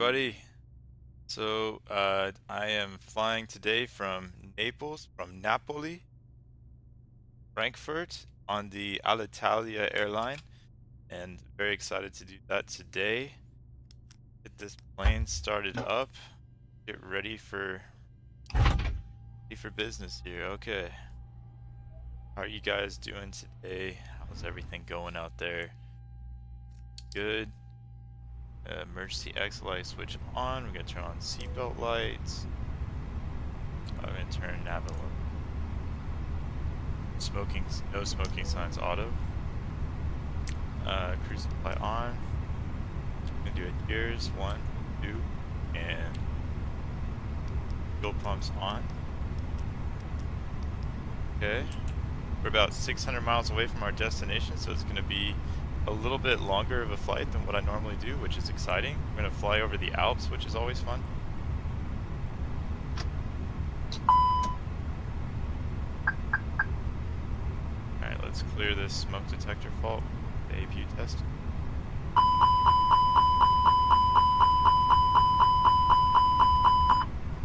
Buddy, I am flying today from Napoli, Frankfurt on the Alitalia airline, and very excited to do that today. Get this plane started up, get ready for business here. Okay, how are you guys doing today? How's everything going out there? Good. Emergency exit light switch on. We're gonna turn on seatbelt lights. I'm gonna turn nav smoking, no smoking signs auto. Cruise supply on. We're gonna do it gears, 1, 2, and fuel pumps on. Okay. We're about 600 miles away from our destination, so it's gonna be a little bit longer of a flight than what I normally do, which is exciting. We're gonna fly over the Alps, which is always fun. Alright, let's clear this smoke detector fault. The APU test.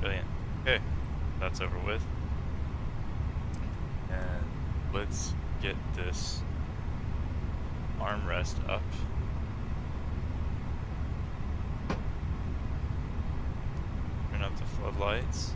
Brilliant. Okay, that's over with. And let's get this armrest up. Turn up the floodlights.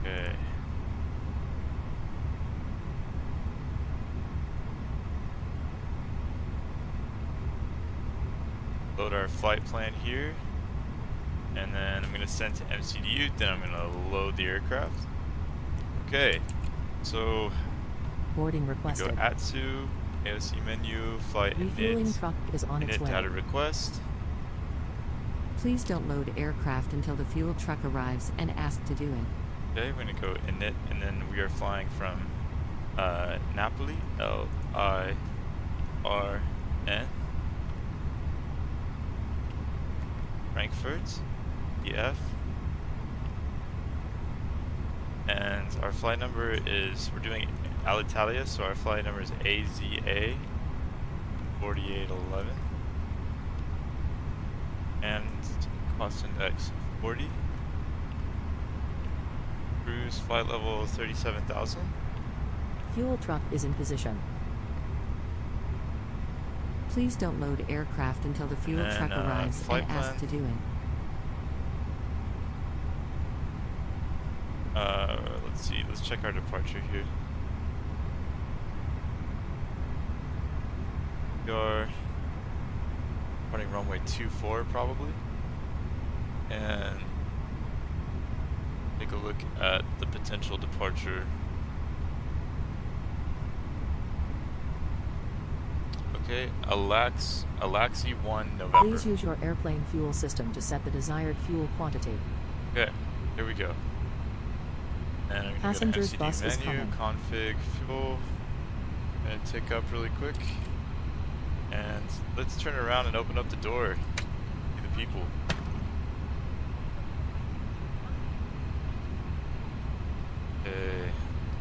Okay. Load our flight plan here, and then I'm going to send to MCDU, then I'm going to load the aircraft. Okay, so boarding go requested. ATSU, AOC menu, flight Refueling init, truck is on its init way. data request. Please don't load aircraft until the fuel truck arrives and ask to do it. Okay, we're going to go init, and then we are flying from Napoli, L-I-R-N, Frankfurt, EF, and our flight number is, we're doing Alitalia, so our flight number is AZA 4811, and cost index 40, cruise flight level 37,000. Fuel truck is in position. Please don't load aircraft until the fuel truck arrives and ask to do it. Let's see, let's check our departure here. We are running runway 24 probably. And take a look at the potential departure. Okay, Alaxi 1 November. Please use your airplane fuel system to set the desired fuel quantity. Okay, here we go. And I'm Passengers go to bus MCD is menu, coming. config fuel, and take up really quick. And let's turn around and open up the door. See the people. Okay,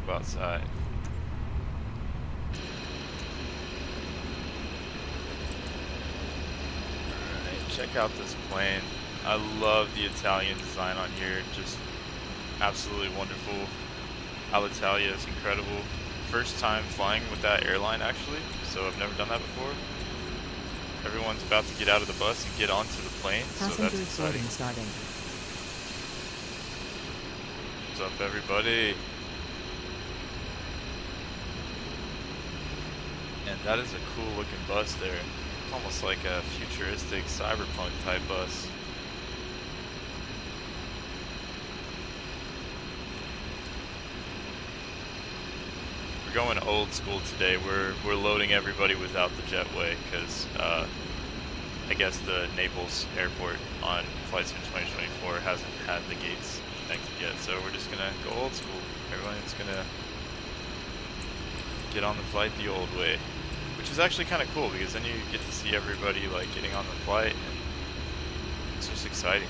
go outside. Alright, check out this plane. I love the Italian design on here, just absolutely wonderful. Alitalia is incredible. First time flying with that airline actually, so I've never done that before. Everyone's about to get out of the bus and get onto the plane, so that's Passengers exciting. boarding starting. What's up, everybody? And that is a cool looking bus there. It's almost like a futuristic cyberpunk type bus. We're going old school today. We're loading everybody without the jetway because I guess the Naples airport on flights in 2024 hasn't had the gates connected yet. So we're just gonna go old school. Everyone's gonna get on the flight the old way, which is actually kind of cool because then you get to see everybody like getting on the flight, and it's just exciting.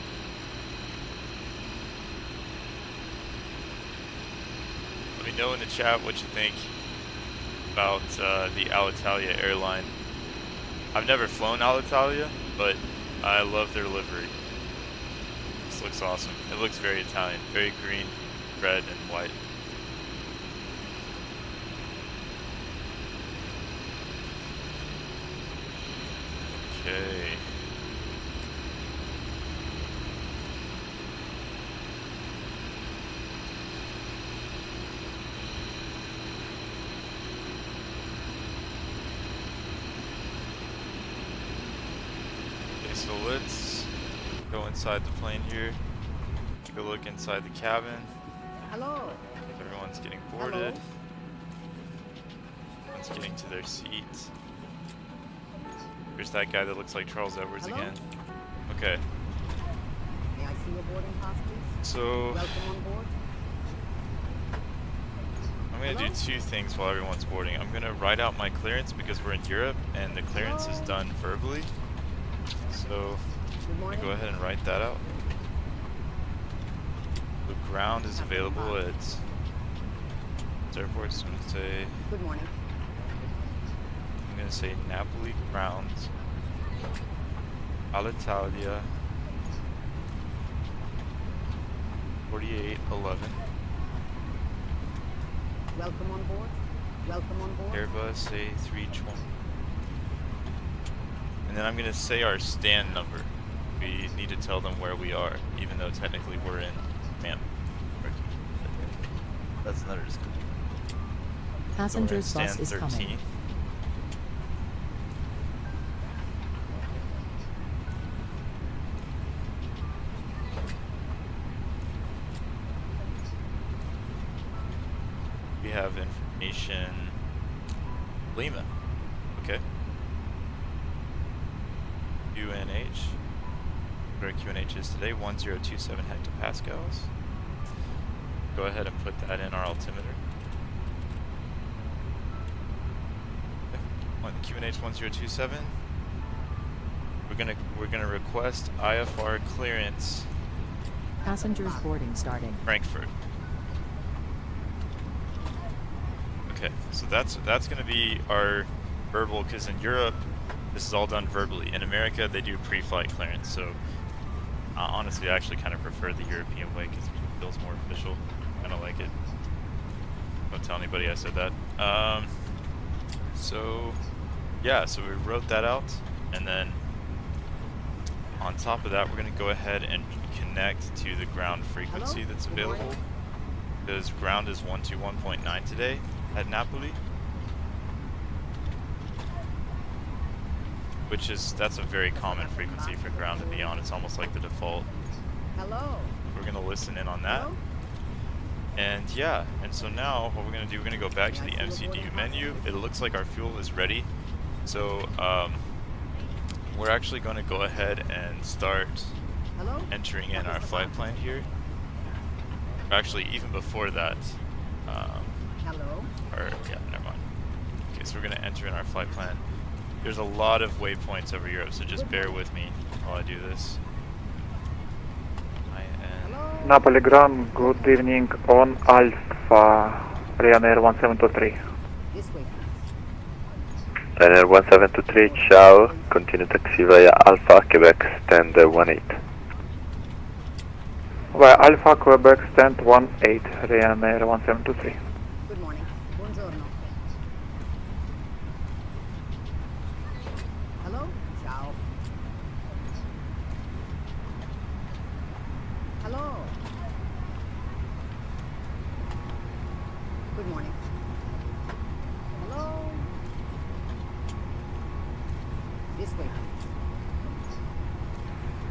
Let me know in the chat what you think about the Alitalia airline. I've never flown Alitalia, but I love their livery. This looks awesome. It looks very Italian, very green, red, and white. Okay. Okay, so let's go inside the plane here. Take a look inside the cabin. Hello. Everyone's getting boarded. Everyone's getting to their seats. There's that guy that looks like Charles Edwards Hello? again. Okay, May I see your boarding pass, please? so Welcome on board. I'm gonna do Hello? two things while everyone's boarding. I'm gonna write out my clearance because we're in Europe and the clearance is done verbally. So Good I'm morning. gonna go ahead and write that out. The ground is available at this airport, so I'm gonna say Good morning. Napoli grounds, Alitalia, 4811, Welcome on board. Welcome on board. Airbus A320. And then I'm gonna say our stand number. We need to tell them where we are, even though technically we're in That's another discussion. Passenger's So we're in bus stand is 13. coming. We have information. Lima. Okay. QNH. What our QNH is today, 1027 hectopascals. Go ahead and put that in our altimeter. Okay. QNH 1027. We're gonna request IFR clearance Passengers boarding starting. Frankfurt. Okay, so that's gonna be our verbal, because in Europe this is all done verbally. In America they do pre-flight clearance. So honestly, I actually kind of prefer the European way because it feels more official. Kind of like it. Don't tell anybody I said that. So yeah, so we wrote that out, and then on top of that, we're going to go ahead and connect to the ground frequency that's available. Because ground is 121.9 today at Napoli. That's a very common frequency for ground to be on. It's almost like the default. Hello. We're going to listen in on that. Hello? And yeah, and so now what we're going to do, we're going to go back to the MCDU menu. It looks like our fuel is ready. So we're actually going to go ahead and start Hello? entering in our flight plan here. Actually, even before that, Hello. never mind. Okay, so we're going to enter in our flight plan. There's a lot of waypoints over Europe, so just bear with me while I do this. Hello. Napoli ground, good evening on Alpha, Ryanair 1723. This way, please. Ryanair 1723, ciao, continue taxi via Alpha, Quebec, stand 18. Via Alpha, Quebec, stand 18, Ryanair 1723. Good morning. Buongiorno. Hello. Ciao. Hello. Good morning. Hello. This way,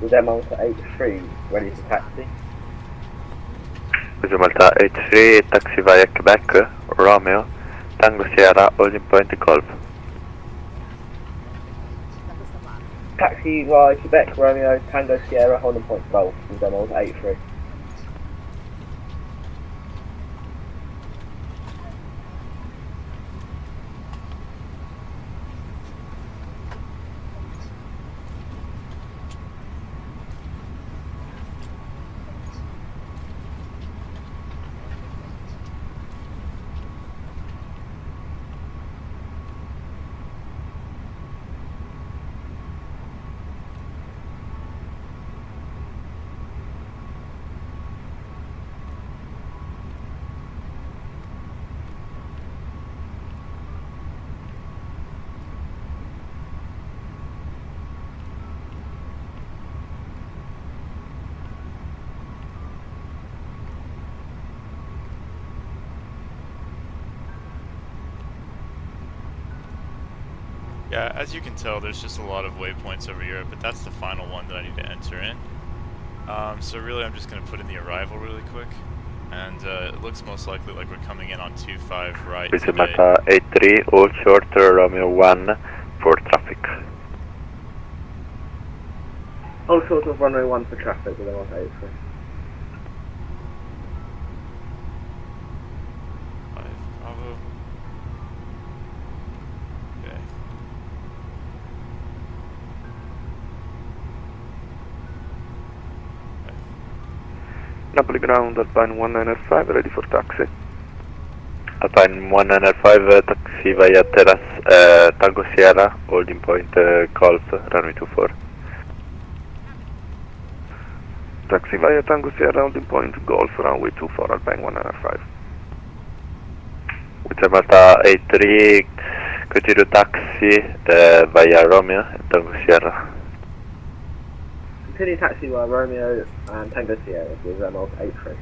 please. With Malta 83 ready to taxi. With Malta 83, taxi via Quebec, Romeo, Tango Sierra, holding point Golf. Da questa parte. Taxi via Quebec, Romeo, Tango Sierra, Holding Point Golf. With Malta 83. Yeah, as you can tell, there's just a lot of waypoints over Europe, but that's the final one that I need to enter in. So really I'm just going to put in the arrival really quick. And it looks most likely like we're coming in on 25 right This is today. Malta 83, all short, Romeo 1 for traffic. All sort of runway 1 for traffic with Malta 83. 5 Bravo. Okay. Napoli ground, Alpine 195, ready for taxi. Alpine 195, taxi via terrace, Tango Sierra, holding point Golf, runway 24. Taxi via Tango Sierra, holding point Golf, runway 24, Alpine 195. With Malta 83, continue taxi via Romeo and Tango Sierra. Continue taxi via Romeo and Tango Sierra with Malta 83.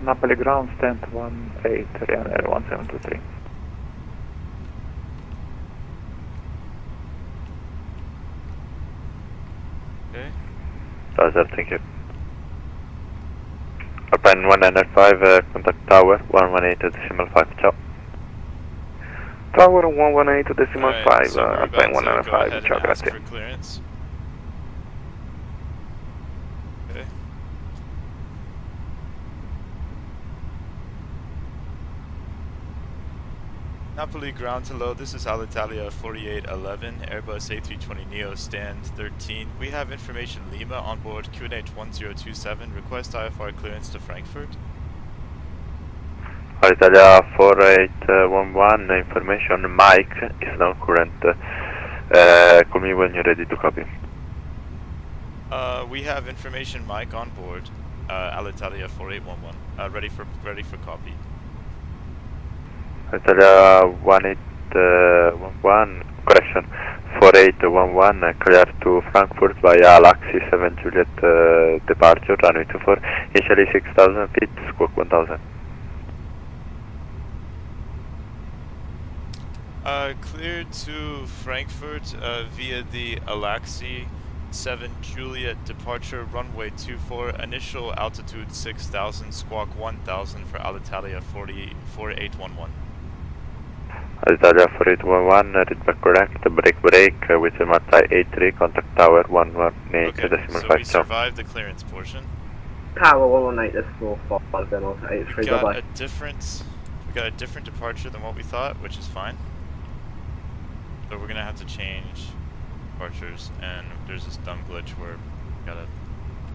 Napoli ground, stand 18, Ryanair 1723. Okay. Roger, thank you. Alpine 195, contact tower 118.5, ciao. Tower 118.5, Alright, so we're Alpine about to go 195, ahead ciao, and ask grazie. for clearance. Okay. Napoli ground, hello, this is Alitalia 4811, Airbus A320neo, stand 13. We have information Lima on board QNH 1027, request IFR clearance to Frankfurt. Italia 4811, information Mike is now current. Call me when you're ready to copy. We have information Mike on board, Alitalia 4811, ready for copy. Italia 1811, correction, 4811, clear to Frankfurt via Alaxi 7 Juliet departure, runway 24, initially 6,000 feet, squawk 1000. Cleared to Frankfurt via the Alaxi 7 Juliet departure, runway 24, initial altitude 6,000, squawk 1,000 for Alitalia 4811. Italia 4811, read back correct, break, with Malta 83, contact tower 118 Okay, decimal so 5, we ciao. survived the clearance portion. Tower 118.5 with Malta 83, We got bye-bye. we got a different departure than what we thought, which is fine. So we're gonna have to change departures, and there's this dumb glitch where we gotta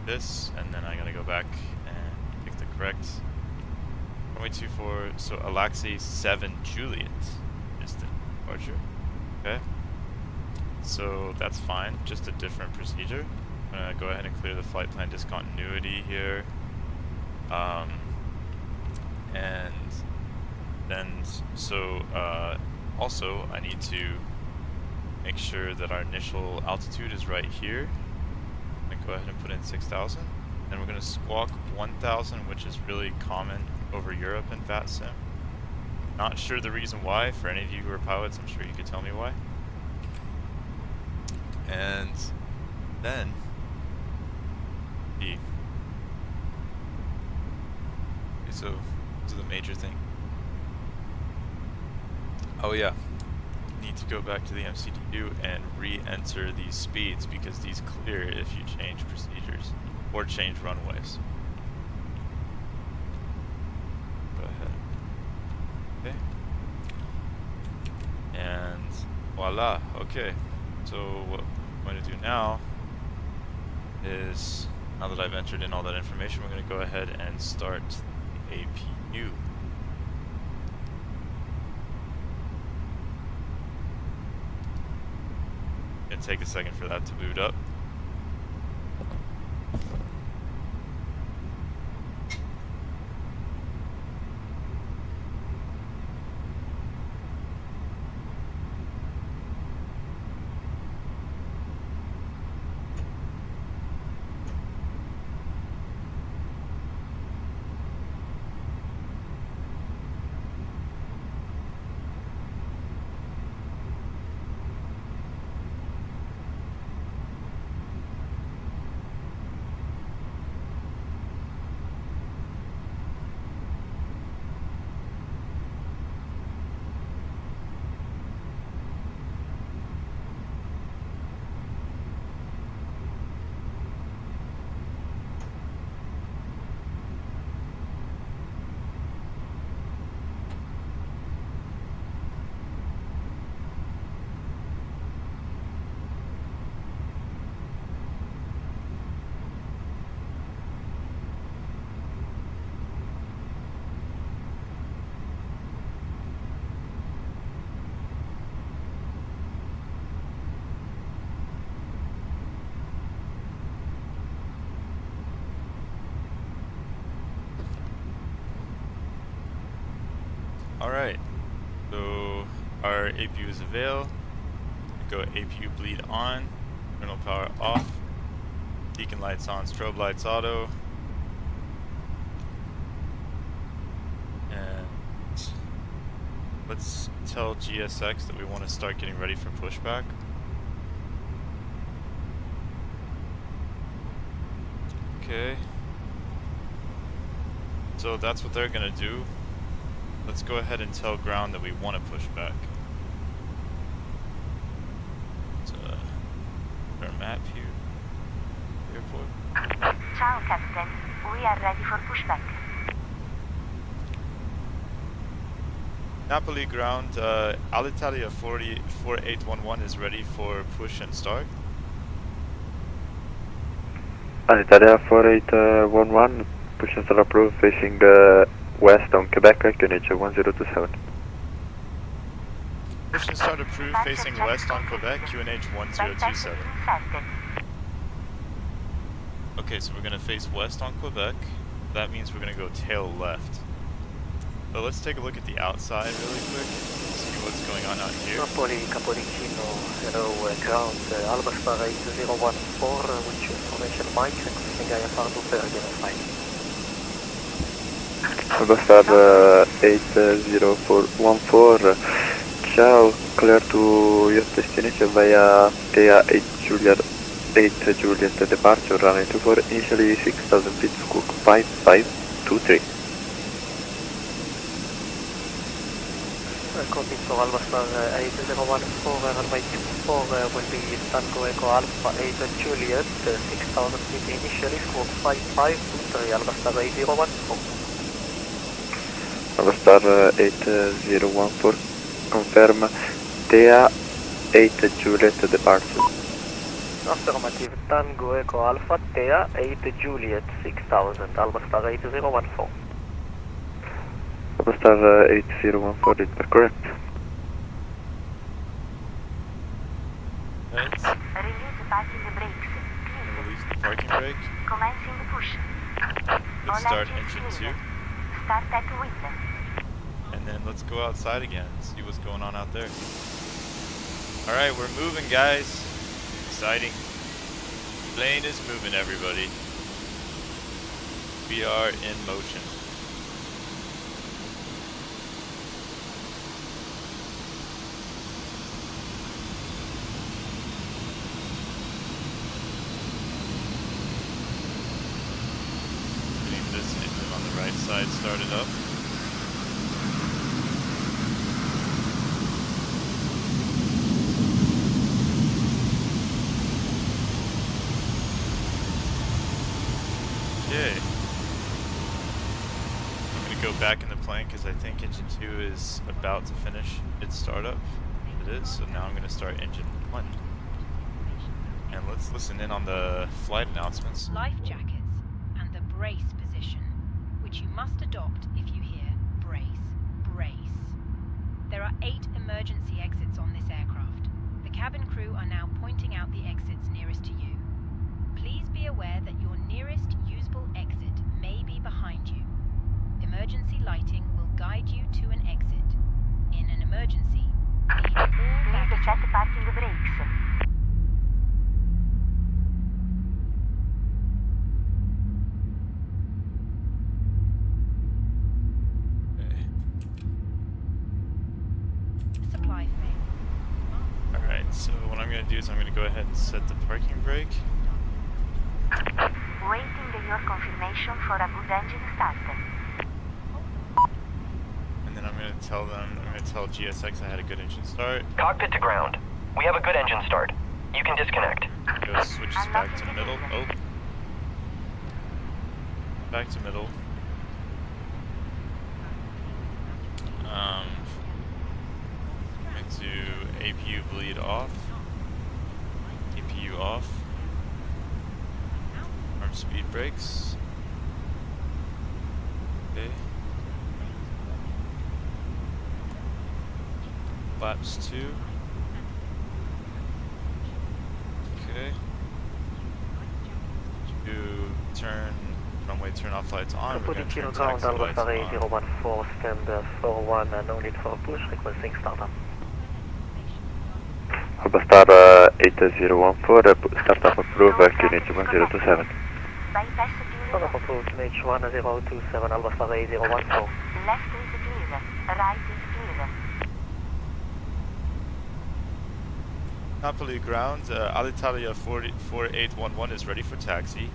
this, and then I gotta go back and pick the correct runway 24. So Alaxi 7 Juliet is the departure. Okay. So that's fine, just a different procedure. I'm gonna go ahead and clear the flight plan discontinuity here. And then, so also I need to make sure that our initial altitude is right here. I'm gonna go ahead and put in 6,000. And we're gonna squawk 1,000, which is really common over Europe in VATSIM. Not sure the reason why. For any of you who are pilots, I'm sure you could tell me why. And then okay, so this is the major thing. Oh yeah, need to go back to the MCDU and re-enter these speeds because these clear if you change procedures or change runways. Go ahead. Okay. And voila. Okay. So what I'm going to do now is, now that I've entered in all that information, we're going to go ahead and start the APU. It'll take a second for that to boot up. Alright, so our APU is avail. Go APU bleed on, terminal power off, beacon lights on, strobe lights auto, and let's tell GSX that we want to start getting ready for pushback. Okay, so that's what they're gonna do. Let's go ahead and tell ground that we want to push back. Our map here. Airport. Ciao, Captain. We are ready for pushback. Napoli ground, Alitalia 4811 is ready for push and start. Alitalia 4811, push and start approved, facing west on Quebec, QNH 1027. Push and start approved, facing west on Quebec, QNH 1027. Okay, so we're going to face west on Quebec. That means we're going to go tail left. So let's take a look at the outside really quick, see what's going on out here. Napoli, Capodichino, hello, ground, Alba Star 8014, which information Mike, requesting IFR to Bergen flight. Alba Star 80414, ciao, clear to your destination via TEA 8 Juliet departure, runway 24, initially 6,000 feet, squawk 5523. Copy, so Alba Star 8014, runway 24 will be Tango Echo Alpha 8 Juliet, 6,000 feet initially, squawk 5523, Alba Star 8014. Alba Star 8014, confirm TEA 8 Juliet departure. Affirmative, Tango Echo Alpha, TEA 8 Juliet, 6,000, Alba Star 8014. Alba Star 8014, is correct? Right. Release parking brakes. And release the parking brake. Commencing push. Let's start engine 2. Start at wind. And then let's go outside again and see what's going on out there. Alright, we're moving, guys. Exciting. Plane is moving, everybody. We are in motion. Getting this engine on the right side started up. Okay. I'm going to go back in the plane because I think engine 2 is about to finish its startup. It is, so now I'm going to start engine 1. And let's listen in on the flight announcements. Life jackets and the brace position, which you must adopt if you hear brace, brace. There are 8 emergency exits on this aircraft. The cabin crew are now pointing out the exits nearest to you. Please be aware that your nearest usable exit may be behind you. Emergency lighting will guide you to an exit. In an emergency, leave all Please baggage. check parking brakes. Okay. Supply fail. Alright, so what I'm going to do is I'm going to go ahead and set the parking brake. Waiting your confirmation for a good engine start. And then I'm going to tell GSX I had a good engine start. Cockpit to ground. We have a good engine start. You can disconnect. Go switches back to middle. Oh. Back to middle. Going to APU bleed off. APU off. Arm speed brakes. Okay. Flaps 2. Okay. To turn runway runway turn off lights on. We're Put going it to to turn ground, taxi lights Alpha on. 014, stand 41, no need for push, requesting startup. Albastar 8014, startup approved, QNH 1027. Bypass Startup clear. approved, QNH 1027, Albastar 8014. Left is clear. Right is clear. Napoli ground, Alitalia 4811 is ready for taxi.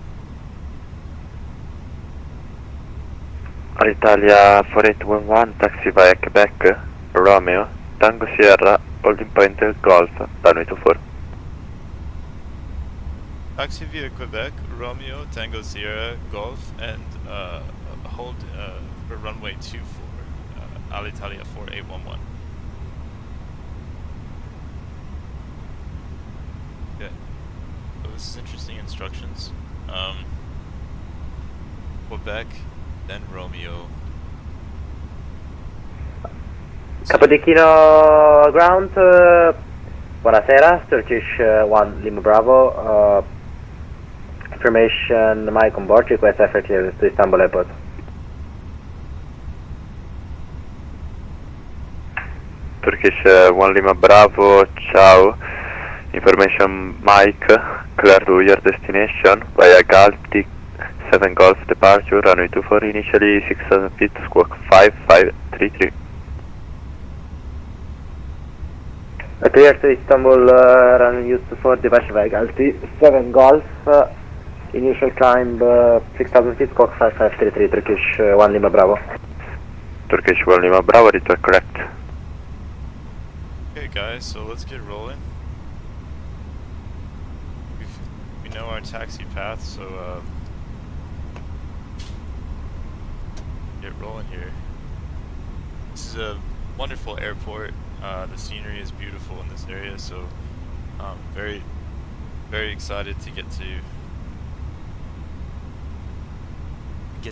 Alitalia 4811, taxi via Quebec, Romeo, Tango Sierra, holding point Golf, runway 24. Taxi via Quebec, Romeo, Tango Sierra, Golf, and hold for runway 24, Alitalia 4811. Okay. So this is interesting instructions. Quebec, then Romeo. Capodichino ground, buonasera, Turkish 1 Lima Bravo, information Mike on board, request effort clearance to Istanbul Airport. Turkish 1 Lima Bravo, ciao. Information Mike, clear to your destination via Galtic 7 Golf departure, runway 24, initially 6000 feet, squawk 5533. Clear to Istanbul, runway use 24, departure via Galtic 7 Golf, initial climb 6000 feet, squawk 5533, Turkish 1 Lima Bravo. Turkish 1 Lima Bravo, it was correct. Okay guys, so let's get rolling. We know our taxi path, so get rolling here. This is a wonderful airport. The scenery is beautiful in this area, so very, very excited to get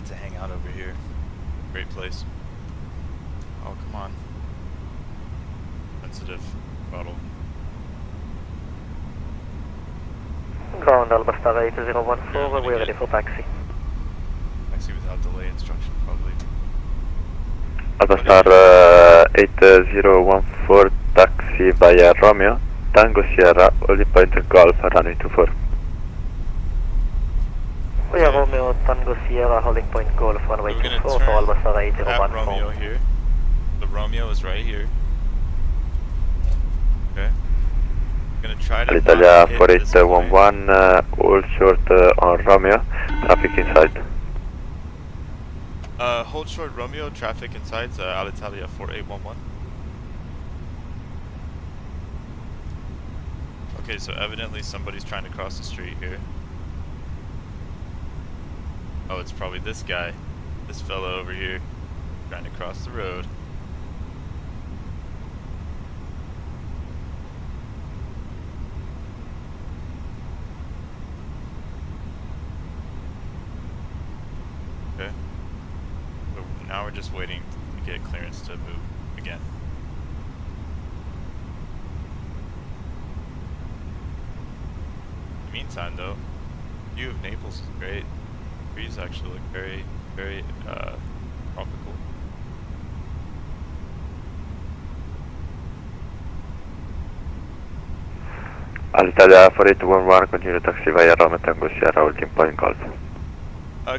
to hang out over here. Great place. Oh, come on. Sensitive bottle. Ground, Albastar 8014, we are ready for taxi. Taxi without delay instruction, probably. Albastar 8014, taxi via Romeo, Tango Sierra, holding point Golf, runway 24. We are Romeo, Tango Sierra, holding point Golf, runway We're gonna 24 for turn Albastar at Romeo 8014. here. The Romeo is right here. Okay. I'm gonna try to Alitalia not hit this point. 4811, all short on Romeo, traffic inside. Hold short Romeo, traffic in sight, Alitalia 4811. Okay, so evidently somebody's trying to cross the street here. Oh, it's probably this guy. This fella over here. Trying to cross the road. Okay. So now we're just waiting to get clearance to move again. In the meantime though, view of Naples is great. Trees actually look very, very tropical. Alitalia 4811, continue taxi via Romeo, Tango Sierra, holding point Golf.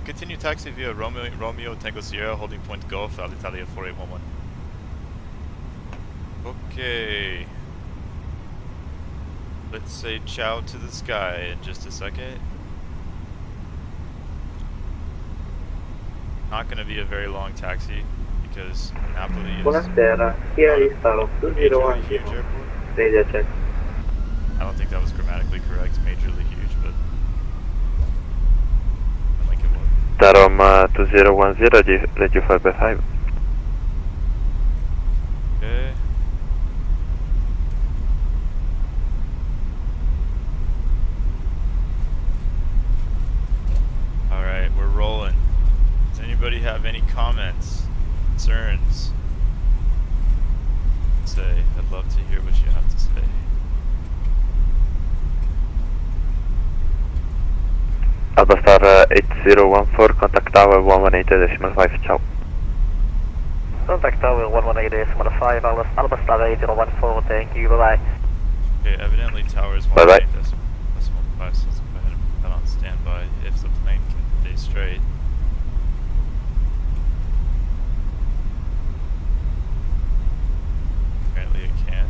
Continue taxi via Romeo Tango Sierra, holding point Golf, Alitalia 4811. Okay. Let's say ciao to the sky in just a second. Not going to be a very long taxi because Napoli is Buonasera, here is Talo majorly 201, huge airport. radio check. I don't think that was grammatically correct, majorly huge, but I like it was. Tarom 2010, radio 5x5. Okay. Alright, we're rolling. Does anybody have any comments, concerns? Say, I'd love to hear what you have to say. Albastar 8014, contact tower 118.5, ciao. Contact tower 118.5, Albastar 8014, thank you, bye bye. Okay, evidently tower is Bye-bye. 1.8 decimal 5, so let's go ahead and put that on standby if the plane can stay straight. Apparently it can't.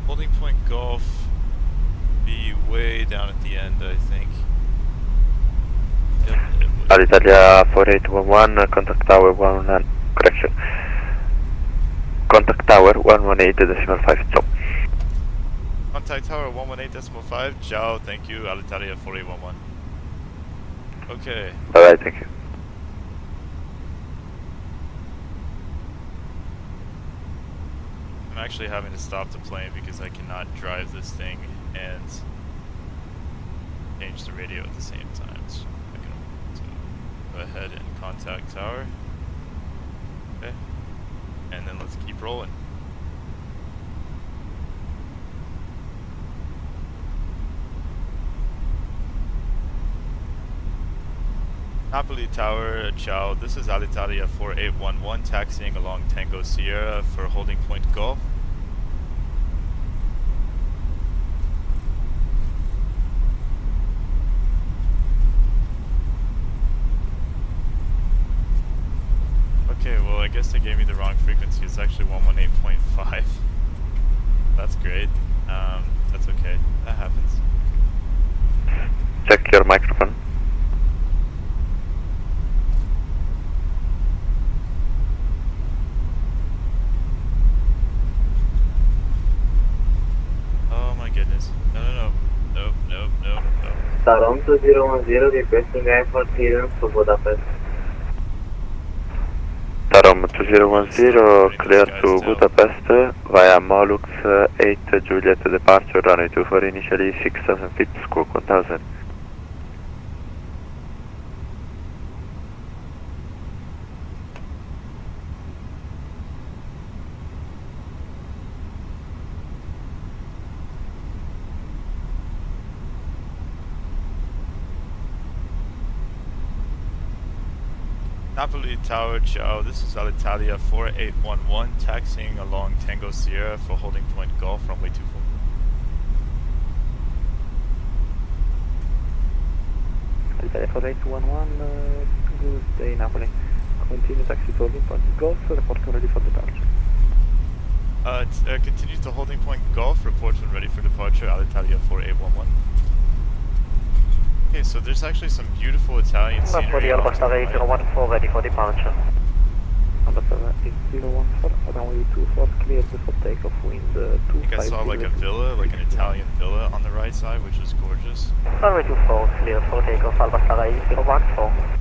Holding point golf be way down at the end, I think. It would. Alitalia 4811, contact tower 11, correction. Contact tower 118.5, ciao. Contact tower 118.5, ciao, thank you, Alitalia 4811. Okay, Bye bye, thank you. I'm actually having to stop the plane because I cannot drive this thing and change the radio at the same time. So I can go ahead and contact tower. Okay, and then let's keep rolling. Naples Tower, ciao. This is Alitalia 4811 taxiing along Tango Sierra for holding point Golf. Okay, well I guess they gave me the wrong frequency. It's actually 118.5. That's great. That's okay. That happens. Check your microphone. Oh my goodness. No. Nope. Tarom 2010 requesting guide for clearance to Budapest. Tarom 2010, clear to Budapest via Molux 8 Juliet departure runway 24, initially 6000 feet, squawk 1000. Napoli Tower, ciao. This is Alitalia 4811 taxiing along Tango Sierra for holding point Golf, runway 24. Alitalia 4811, good day Napoli. Continue taxi to holding point Golf, report when ready for departure. Continue to holding point Golf, report when ready for departure, Alitalia 4811. Okay, so there's actually some beautiful Italian scenery. Albastar 8014, ready for departure. Albastar 8014, runway 24, clear before takeoff, wind I think I saw like a villa, like an Italian villa on the right side, which is gorgeous. Runway 24, clear for takeoff, Albastar 8014.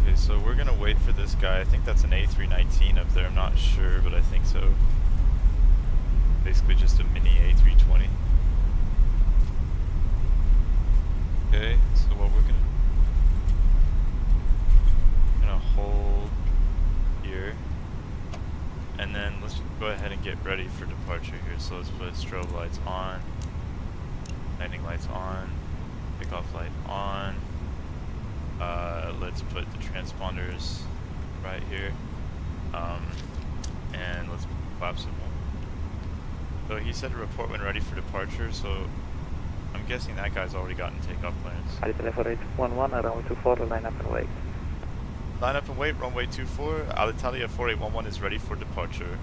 Okay, so we're gonna wait for this guy. I think that's an A319 up there, I'm not sure, but I think so. Basically just a mini A320. Okay, so what we're gonna hold here, and then let's go ahead and get ready for departure here. So let's put strobe lights on, landing lights on, takeoff light on. Let's put the transponders right here, and let's collapse them. So he said to report when ready for departure, so I'm guessing that guy's already gotten takeoff plans. Alitalia 4811, runway 24, line up and wait. Line up and wait, runway 24, Alitalia 4811 is ready for departure.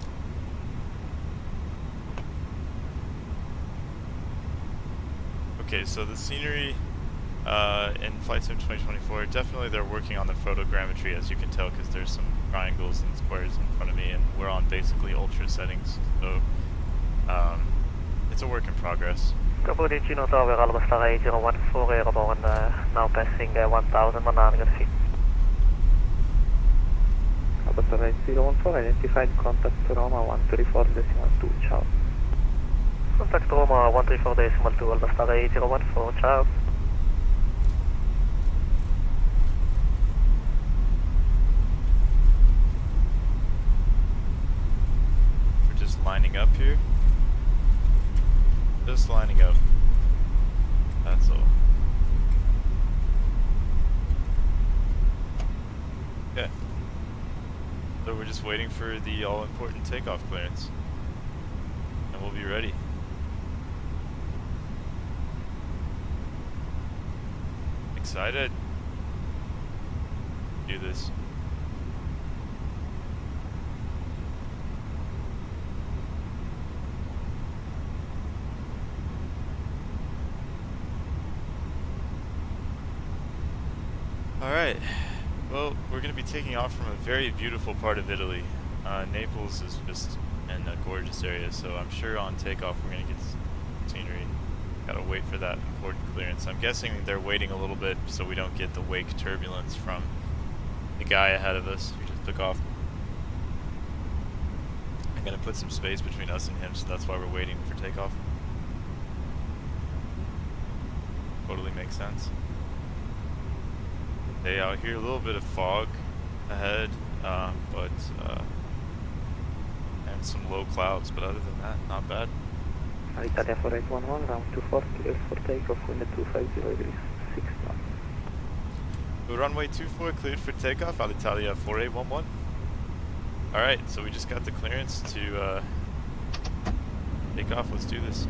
Okay, so the scenery in Flight Sim 2024, definitely they're working on the photogrammetry, as you can tell, because there's some triangles and squares in front of me, and we're on basically ultra settings, so it's a work in progress. Cappuccino Tower, Albastar 8014, airborne, now passing 1100 feet. Albastar Right 014, identified contact Roma 134.2, ciao. Contact Roma 134.2, Alpha 8014, ciao. We're just lining up here. Just lining up. That's all. Okay. So we're just waiting for the all-important takeoff clearance. And we'll be ready. Excited? Do this. Alright, well, we're going to be taking off from a very beautiful part of Italy. Naples is just in a gorgeous area, so I'm sure on takeoff we're going to get scenery. Gotta wait for that important clearance. I'm guessing they're waiting a little bit so we don't get the wake turbulence from the guy ahead of us who just took off. I'm going to put some space between us and him, so that's why we're waiting for takeoff. Totally makes sense. Hey, out here, a little bit of fog ahead, and some low clouds, but other than that, not bad. Italia 4811, round 240, clear for takeoff, wind at 250 degrees, 6 knots. Runway 24 cleared for takeoff, Alitalia 4811. Alright, so we just got the clearance to take off. Let's do this.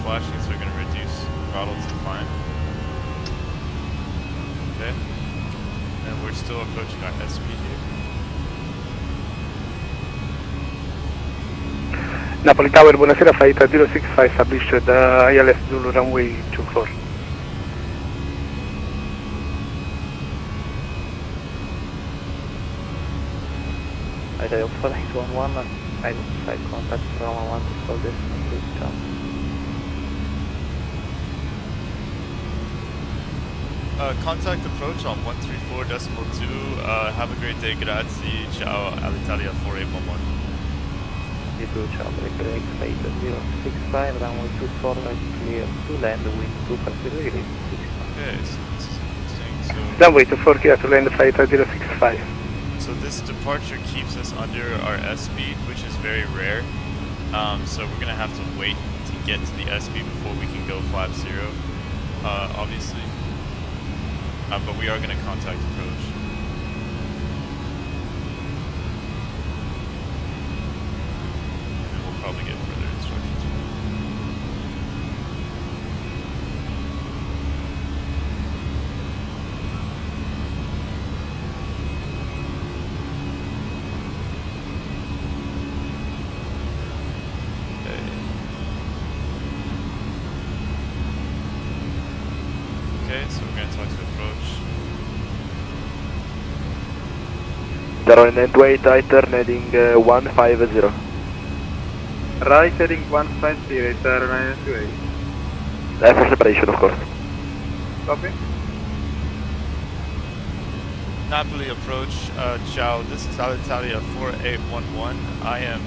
Flashing, so we're going to reduce throttle to climb. Okay. And we're still approaching our SP here. Napoli Tower, buonasera, flight 065, established ILS Zulu runway 24. Italia 4811, identified contact Roma 134.2, ciao. Contact approach on 134.2. Have a great day, grazie. Ciao, Alitalia 4811. You too, ciao, break, flight 065, runway 24, right clear to land, wind 250 degrees, 6 knots. Okay, so this is interesting. So Runway 24, clear to land, flight 065. So this departure keeps us under our S speed, which is very rare. So we're gonna have to wait to get to the S speed before we can go flap 0, obviously. But we are going to contact approach. And then we'll probably get further instructions. Okay, so we're going to talk to approach. They're on end weight, right turn heading 150. Right heading 150, turn 928. For separation, of course. Copy. Napoli approach, ciao, this is Alitalia 4811. I am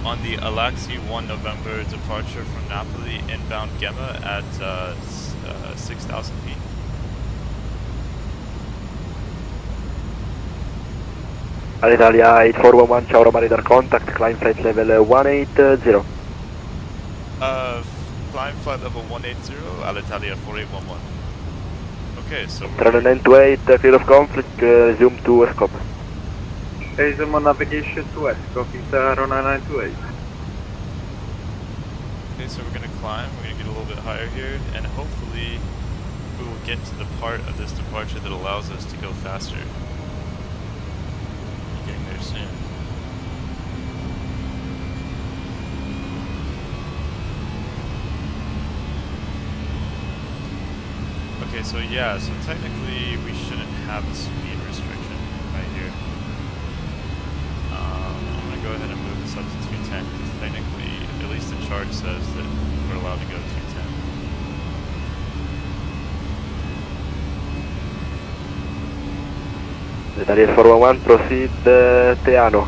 on the Alaxi 1 November departure from Napoli, inbound Gemma at 6,000 feet. Alitalia 8411, ciao, Roma radar contact, climb flight level 180. Climb flight level 180, Alitalia 4811. Okay, so Runway 928, clear of conflict, resume to escape. Resume on navigation to escort, runway 928. okay, so we're gonna climb. We're gonna get a little bit higher here, and hopefully we will get to the part of this departure that allows us to go faster. We're getting there soon. Okay, so yeah, so technically we shouldn't have a speed restriction right here. I'm gonna go ahead and move this up to 210 because technically, at least the chart says that we're allowed to go 210. Italia 411, proceed Teano.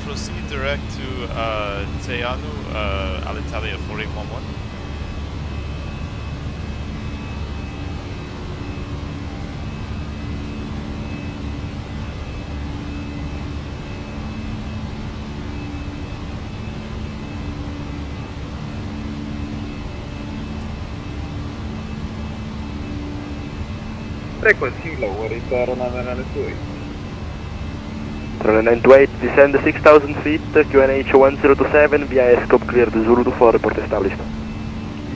Proceed direct to Teanu, Alitalia 4811. Frequency lower, runway 928. Runway 928, descend 6,000 feet, QNH 1027, via escape clear the Zulu 24, report established.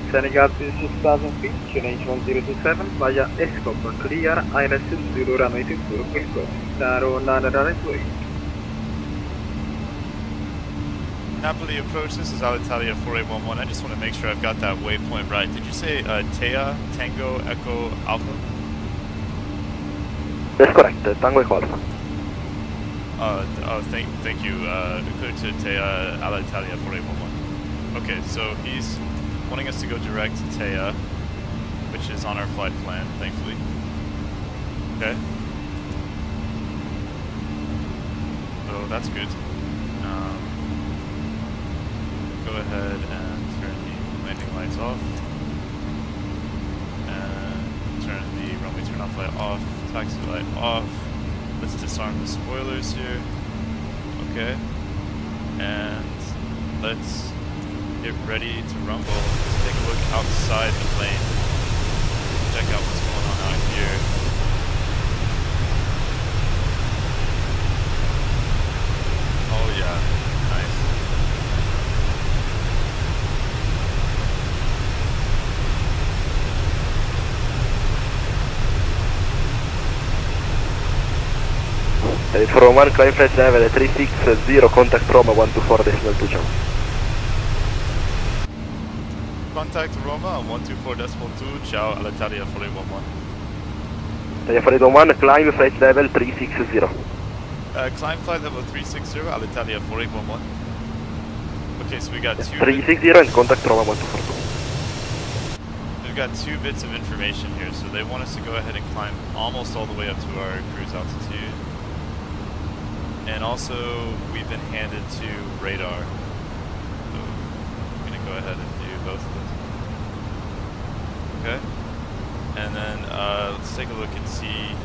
Descending up to 6,000 feet, QNH 1027, via escort, clear, ILS 0, runway 20, escort, 928. Napoli approach, this is Alitalia 4811. I just want to make sure I've got that waypoint right. Did you say Tea, Tango, Echo, Alpha? That's correct, Tango Echo Alpha. Thank you. Clear to Tea, Alitalia 4811. Okay, so he's wanting us to go direct to Tea, which is on our flight plan, thankfully. Okay. So that's good. Go ahead and turn the landing lights off. And turn the runway turn off light off, taxi light off. Let's disarm the spoilers here. Okay. And let's get ready to rumble. Let's take a look outside the plane. Check out what's going on out here. Oh yeah, nice. From 1 climb flight level 360, contact Roma 124.2 jump. Contact Roma 124.2, ciao, Alitalia 4811. Italia 481, climb flight level 360. Climb flight level 360, Alitalia 4811. Okay, so we got 360 and contact Roma 1242. We've got 2 bits of information here, so they want us to go ahead and climb almost all the way up to our cruise altitude. And also, we've been handed to radar. So, I'm gonna go ahead and do both of those. Okay. And then, let's take a look and see.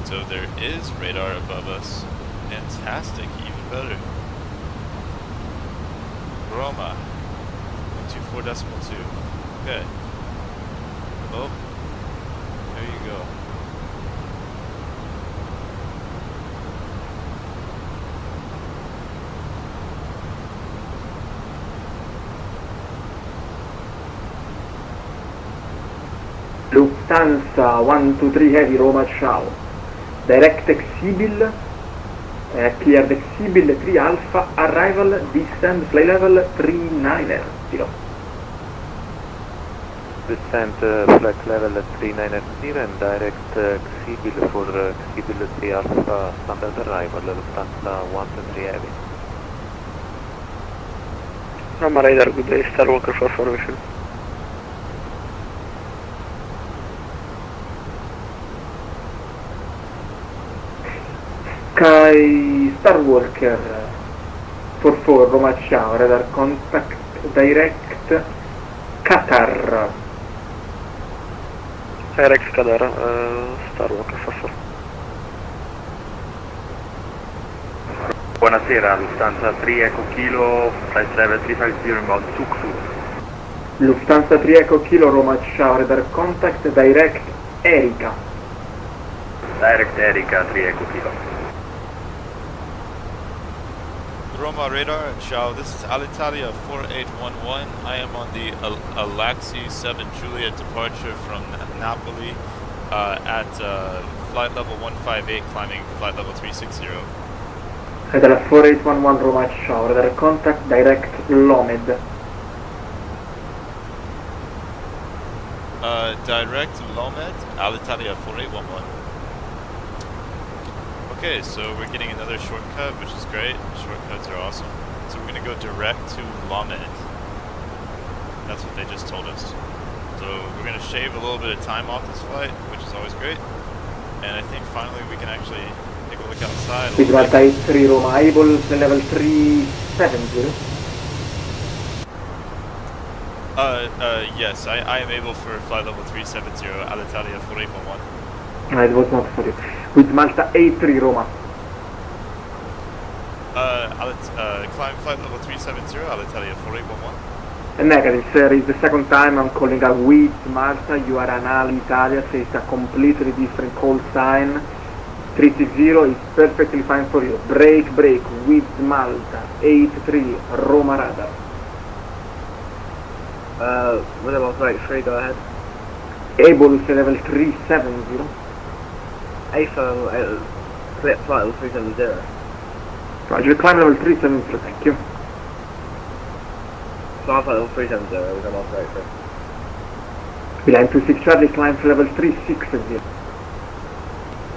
So there is radar above us. Fantastic, even better. Roma, 124.2. Okay. Oh, there you go. Lufthansa 123 Heavy Roma, ciao. Direct Exhibil, cleared Exhibil 3 Alpha, arrival, descend, flight level 39er, 0. Descent flight level 390 and direct Exhibil for Exhibil 3 Alpha, standard arrival, Lufthansa 123 Heavy. Roma radar, good day, Star Walker for formation. Sky Star Walker 44 Roma, ciao, radar contact direct Qatar. Direct Qatar, Star Walker 44. Buonasera, Lufthansa 3 Echo Kilo, flight level 350 inbound Tuksu. Lufthansa 3 Echo Kilo Roma Ciao, radar contact direct Erika. Direct Erika 3 Echo Kilo. Roma radar, ciao. This is Alitalia 4811. I am on the Alaxi 7 Juliet departure from Napoli at flight level 158, climbing flight level 360. Radar 4811 Roma Ciao, radar contact direct Lomed. Direct Lomed, Alitalia 4811. Okay, so we're getting another shortcut, which is great. Shortcuts are awesome. So we're going to go direct to Lomed. That's what they just told us. So we're going to shave a little bit of time off this flight, which is always great. And I think finally we can actually take a look outside. With Malta 3 Roma, able level 370. Yes, I am able for flight level 370, Alitalia 4811. It was not for you. With Malta 83 Roma. Climb flight level 370, Alitalia 4811. Negative, sir. It's the second time I'm calling out with Malta. You are an Alitalia, so it's a completely different call sign. 360 is perfectly fine for you. Break, with Malta 83 Roma radar. What about right 3, go ahead. Able level 370. AFO, flight level 370. Roger, climb level 370, thank you. Flight level 370, we'll come off right 3. Beeline 26 Charlie, climb for level 360.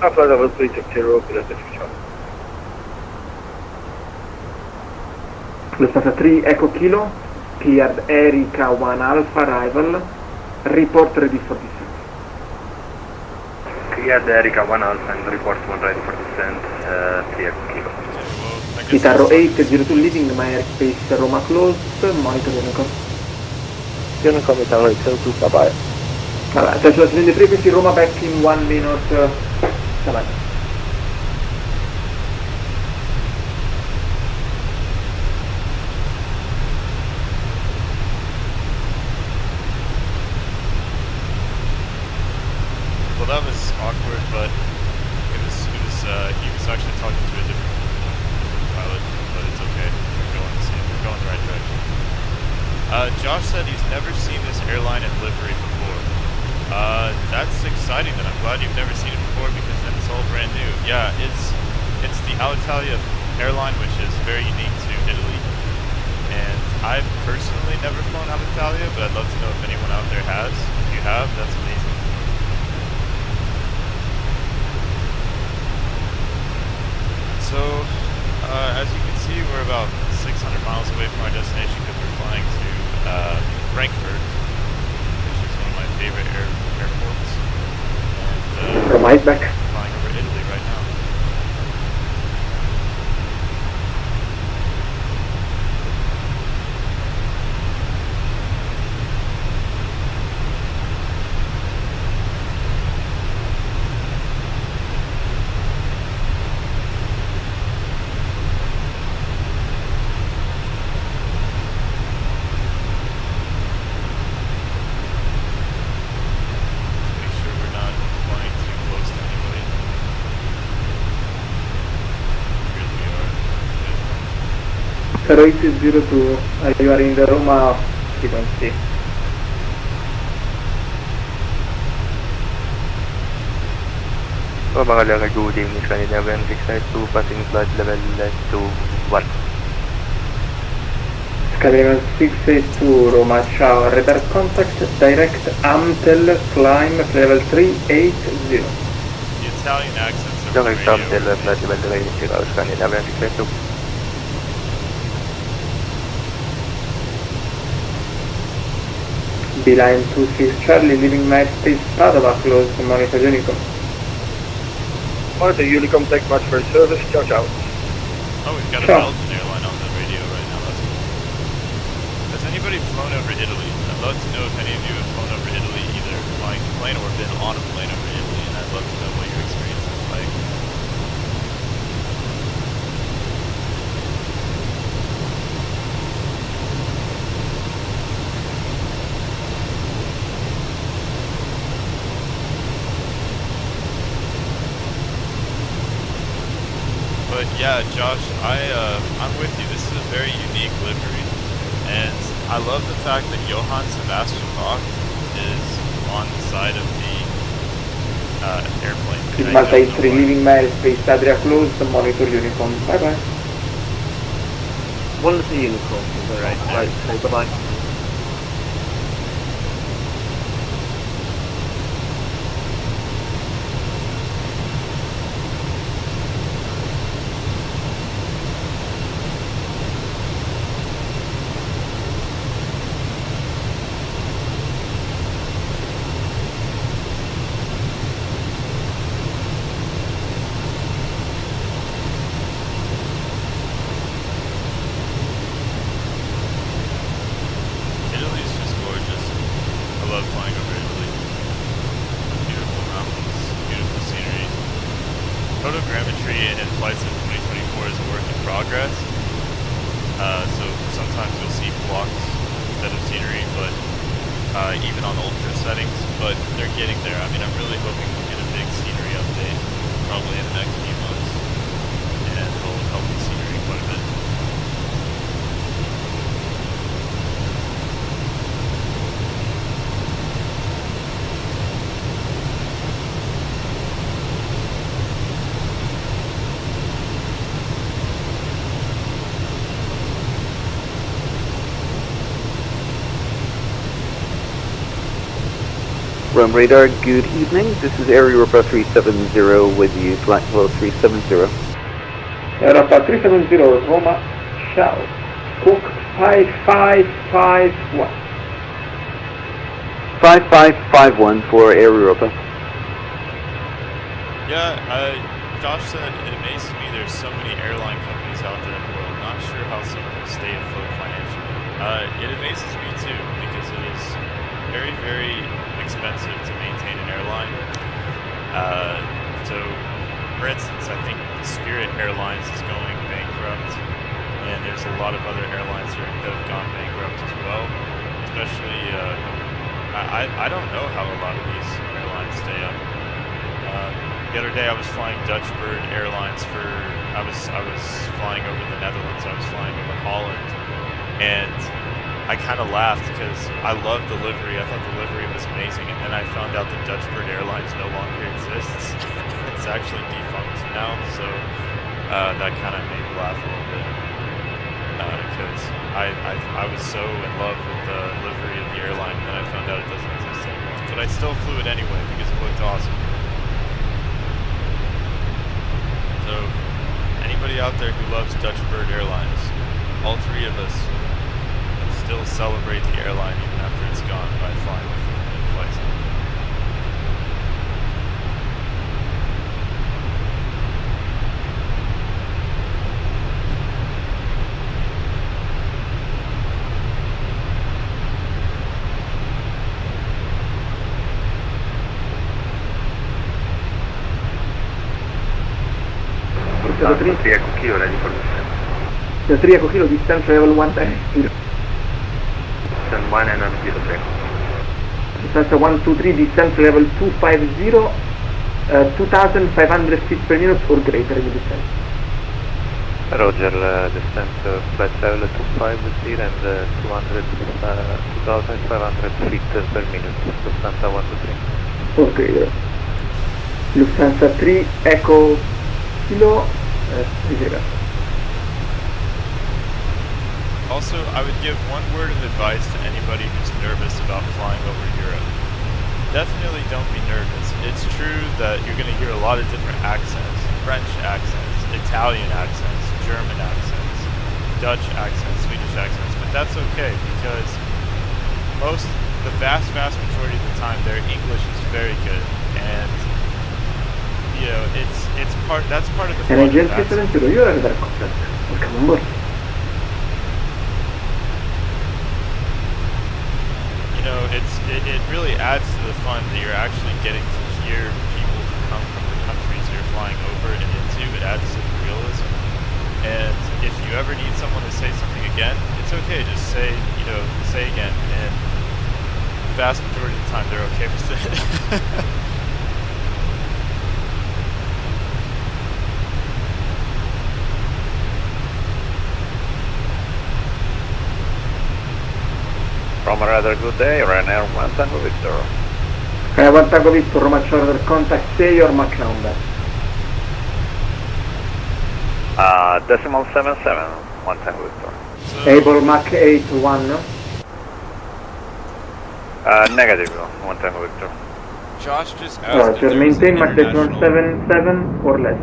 Alpha level 360, below 6 Charlie. Lufthansa 3 Echo Kilo, cleared Erika 1 Alpha arrival, report ready for descent. Cleared Erika 1 Alpha and report 1 ready for descent, 3 Echo Kilo. Guitarro 802 leaving my airspace Roma closed, monitor Unicom. Unicom Guitarro 802, bye bye. Alright, touch in the frequency, Roma back in 1 minute. Bye. Well, that was awkward, but he was actually talking to a different pilot, but it's okay. We're going the right direction. Josh said he's never seen this airline in livery before. That's exciting. Then I'm glad you've never seen it before, because then it's all brand new. Yeah, it's the Alitalia airline, which is very unique to Italy. And I've personally never flown Alitalia, but I'd love to know if anyone out there has. If you have, that's amazing. So, as you can see, we're about 600 miles away from our destination because we're flying to Frankfurt, which is one of my favorite airports. And Roma is back. flying over Italy right now. Make sure we're not flying too close to anybody. Here we are. 0802, you are in the Roma frequency. Roma Galera, good evening, Scandinavian 692, passing flight level 21. Scandinavian 682 Roma, ciao, radar contact, direct Amtel, climb level 380. The Italian accents are Direct radio. Amtel, flight level 380, Scandinavian 692. Beeline 26 Charlie, leaving my space Padova, close monitor Unicom. Monitor Unicom, thank much for your service, ciao ciao. Oh, we've got a Ciao. Belgian airline on the radio right now. That's cool. Has anybody flown over Italy? I'd love to know if any of you have flown over Italy, either flying a plane or been on a plane over Italy, and I'd love to know what your experience is like. Yeah, Josh, I'm with you. This is a very unique livery, and I love the fact that Johann Sebastian Bach is on the side of the airplane. Swiss And I Malta don't is know why. relieving airspace, Adria closed, monitor uniform. Bye bye. One little unicorn. Right there. Right, say bye-bye. Italy is just gorgeous. I love flying over Italy. Beautiful mountains, beautiful scenery. Photogrammetry in flights in 2024 is a work in progress. So sometimes you'll see blocks instead of scenery, but even on ultra settings, but they're getting there. I mean, I'm really hoping we'll get a big scenery update probably in the next few months, and it'll help the scenery quite a bit. Rome Radar, good evening. This is Air Europa 370 with you, flight level 370. Europa 370, Roma, ciao. Squawk 5551. 5551 for Air Europa. Yeah, Josh said it amazes me there's so many airline companies out there in the world. Not sure how some of them stay afloat financially. It amazes me too because it is very, very expensive to maintain an airline. So, for instance, I think Spirit Airlines is going bankrupt, and there's a lot of other airlines that have gone bankrupt as well. Especially, I don't know how a lot of these airlines stay up. The other day I was flying Dutch Bird Airlines I was flying over the Netherlands, I was flying over Holland, and I kind of laughed because I loved the livery. I thought the livery was amazing, and then I found out that Dutch Bird Airlines no longer exists. It's actually defunct now, so that kind of made me laugh a little bit because I was so in love with the livery of the airline, and then I found out it doesn't exist anymore. But I still flew it anyway because it looked awesome. So, anybody out there who loves Dutch Bird Airlines, all three of us can still celebrate the airline even after it's gone by flying with it in flights. Delta 3 Echo Kilo, ready for descent. Delta 3 Echo Kilo, distance level 110. Descent 1 and 0 Echo. Distance 123, distance level 250, 2,500 feet per minute or greater in the descent. Roger, descent flight level 250 and 2,500 feet per minute. Lufthansa 123. Or greater. Lufthansa 3 Echo Kilo, riceve. Also, I would give one word of advice to anybody who's nervous about flying over Europe. Definitely don't be nervous. It's true that you're going to hear a lot of different accents, French accents, Italian accents, German accents, Dutch accents, Swedish accents, but that's okay because the vast majority of the time their English is very good, and you know, that's part of the fun of Agent that. 70, you are under contact. Welcome on board. You know, it really adds to the fun that you're actually getting to hear people who come from the countries you're flying over and into. It adds to the realism. And if you ever need someone to say something again, it's okay. Just say again. And the vast majority of the time, they're okay with it. From rather good day, Ryanair 1 Tango Victor. One Tango Victor, Roma Charter contact, say your Mach number. Decimal 77, 1 Tango Victor. So, Able Mach 81, no? Negative, 1 Tango Victor. Josh just asked if Roger, there was an maintain Mach decimal international... 77 or less.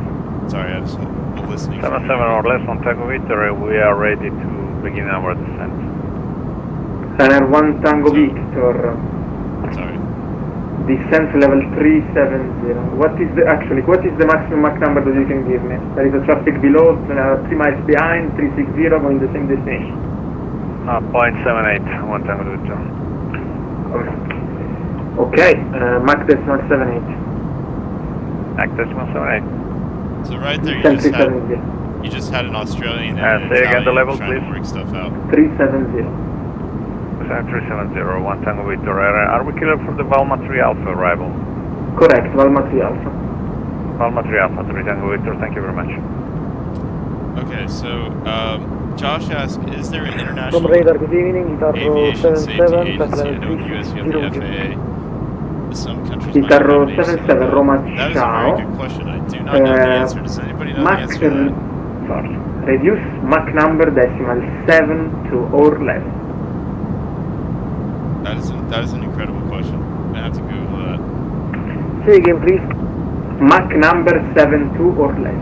Sorry, I just was listening. 77 or less, 1 Tango Victor, we are ready to begin our descent. Ryanair 1 Tango So- Victor, Sorry. descent level 370. What is the maximum Mach number that you can give me? There is a traffic below, 3 miles behind, 360 going the same destination. 0.78, 1 Tango Victor. Okay, Mach decimal 78. Mach decimal 78. So right there, Descent 370. you just had an Australian and an say again the Italian level, trying to please. work stuff out. 370. 370, 1 Tango Victor. Are we clear for the Valma 3 Alpha arrival? Correct, Valma 3 Alpha. Valma 3 Alpha, 3 Tango Victor, thank you very much. Okay, so Josh asked, is there an international From radar, good evening, Itarro aviation safety 77, agency? I Catalan know the US, you have the 3, FAA. Some countries Itarro might have an agency 77, like that. Roma That is a Ciao. very good question. I do not know the answer. Does anybody know the Mach, answer to that? sorry. Reduce Mach number decimal 7 to or less. That is an incredible question. I'm gonna have to Google that. Say again, please. Mach number 7 to or less.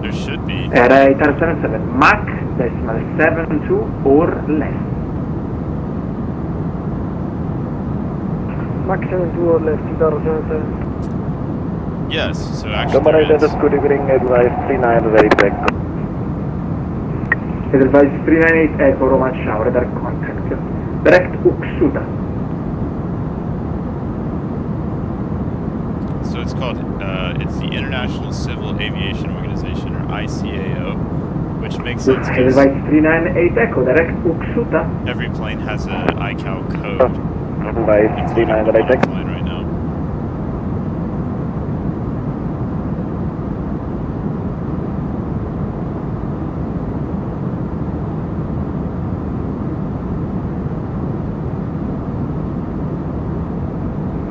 There should be. Itarro 77, Mach decimal 7 to or less. Max 72 or less, Itarro 77. Yes, so actually there is. good evening, advice 39, very back. Edelweiss 398 Echo Roma Ciao, radar contact. Direct Uxuta. So it's called, it's the International Civil Aviation Organization, or ICAO, which makes sense because Edelweiss 398 Echo, direct Uxuta. every plane has a ICAO code, Advice including 39, the right one back. I'm flying right now.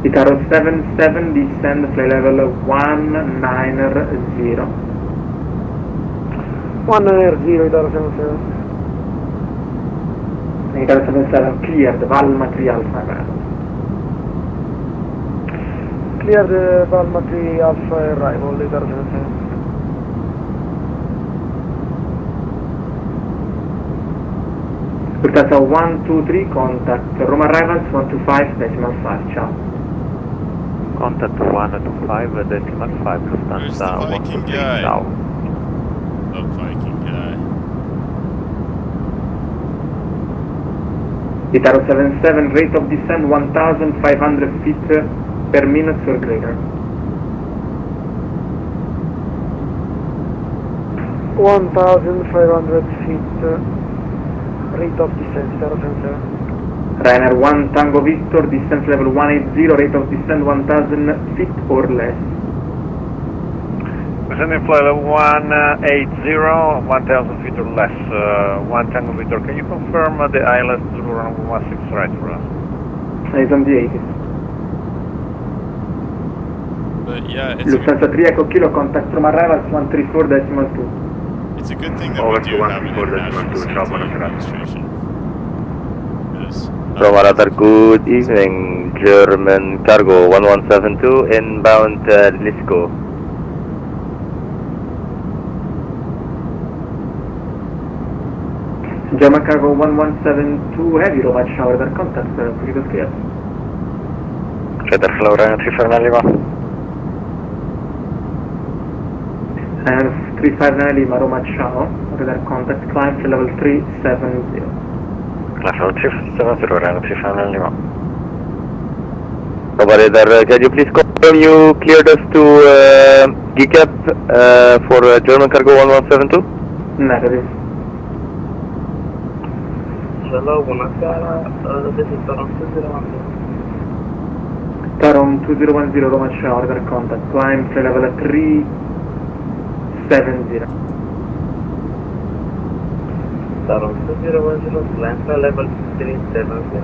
Itarro 77, descend flight level 190. 190, Itarro 77. Itarro 77, cleared, Valma 3 Alpha. Clear the Palma 3 Alpha arrival, Itarro 77. Portata 123, contact Roma arrivals 125 decimal 5, ciao. Contact 125, decimal 5, Where's the Lufthansa Viking 123, guy? ciao. Oh, Viking guy. Itarro 77, rate of descent 1,500 feet per minute or greater. 1,500 feet, rate of descent, Itarro 77. Ryanair 1 Tango Victor, descent level 180, rate of descent 1,000 feet or less. Descending flight level 180, 1,000 feet or less, 1 Tango Victor. Can you confirm the ILS Zulu runway 16 right for us? It's on the 80s. But yeah, Lufthansa 3 Echo Kilo, contact from arrivals 134 decimal 2. it's a good thing that Over we to do have an 134 international decimal 2, ciao, safety buonasera. administration. Because, Roma Radar, good evening, German Cargo 1172, inbound Lisco. German Cargo 1172 Heavy, Roma Ciao, radar contact, previous clear. Radar Flow, Ryanair 359 Lima. And 359 Lima, Roma Ciao, radar contact, climb to level 370. Class 370, Ryanair 359 Lima. Roma Radar, can you please confirm you cleared us to GCAP for German Cargo 1172? Negative. Hello, buonasera, this is Taron 2010. Taron 2010, Roma Ciao, radar contact, climb to level 370. 70. Toronto 010, climb level 370.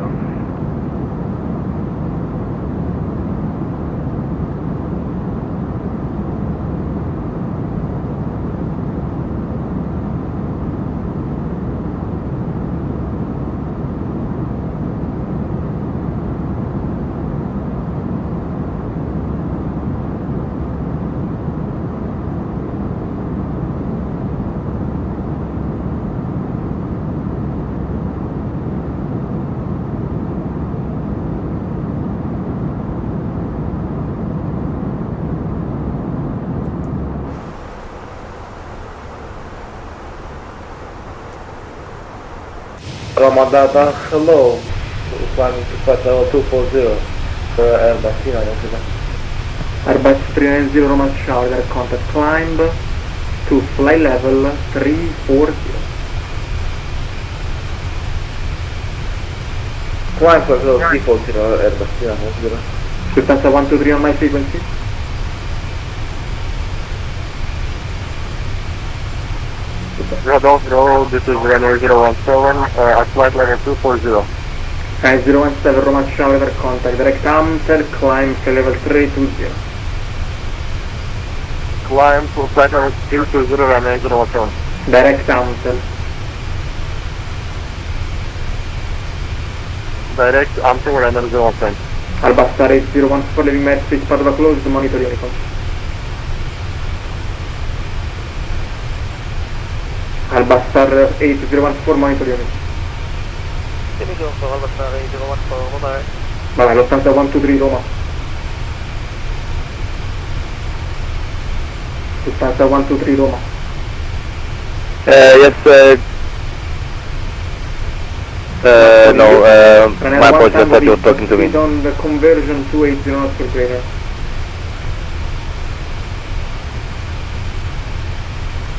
Roma data, hello. 240 Airbus 390. Airbus 390 Roma Charlie, contact climb to fly level 340. Climb for level 340 Airbus 390. Lufthansa 123 on my frequency. Radolf, this is runway 017, at flight level 240. 017 Roma Charlie, contact direct Amtel, climb to level 320. Climb to flight level 320, runway 017. Direct Amtel. Direct Amtel, runway 017. Albastar 8014 leaving airspace Padova closed, monitor uniform. Albastar 8014 monitor uniform. Albastar 8014, bye. Vabbè, l'80 123 Roma. Lufthansa 123 Roma. Yes, my apologies, I thought you were talking to me. On the conversion 280 knots per greater.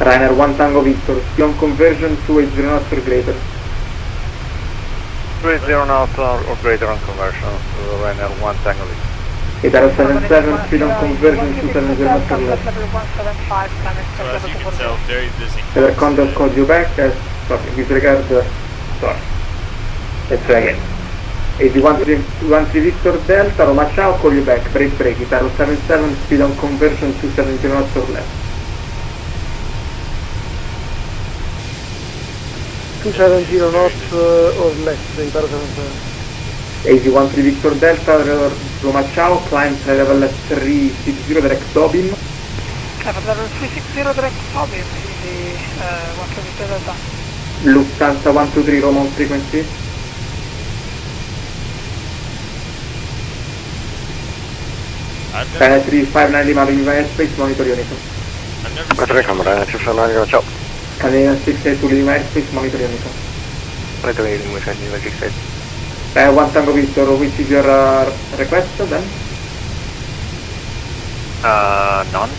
Rainer 1 Tango Victor, speed on conversion 280 knots per greater. 30 knots or greater on conversion, Rainer 1 Tango Victor. Italo 77, speed on conversion 270 knots per left. So as you can tell, very busy. The contact calls you back as, sorry, disregard, sorry. Let's try again. 8113 Victor Delta, Roma ciao, call you back, break, Italo 77, speed on conversion 270 knots or left. 270 knots or less, Italo 77. 8113 Victor Delta, Roma ciao, climb to level 360 direct Tobin. Level 360 direct Tobin, quindi 130 Delta. Lufthansa 123 Roma on frequency. I've never 3590 Lima leaving airspace, monitor uniform. Ciao. Canadian 682 leaving airspace, monitor uniform. One Tango Victor, which is your request then? None.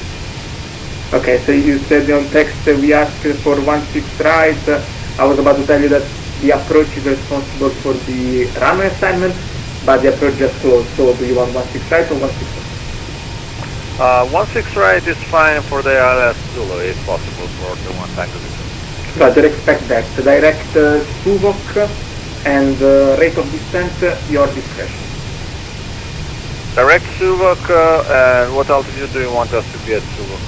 Okay, so you said on text we asked for 16 right. I was about to tell you that the approach is responsible for the runway assignment, but the approach just closed. So do you want 16 right or 16 left? 16 right is fine for the ILS Zulu, if possible, for the 1 Tango Victor. Roger, expect that. Direct Suvok and rate of descent, your discretion. Direct Suvok, and what altitude do you want us to be at Suvok?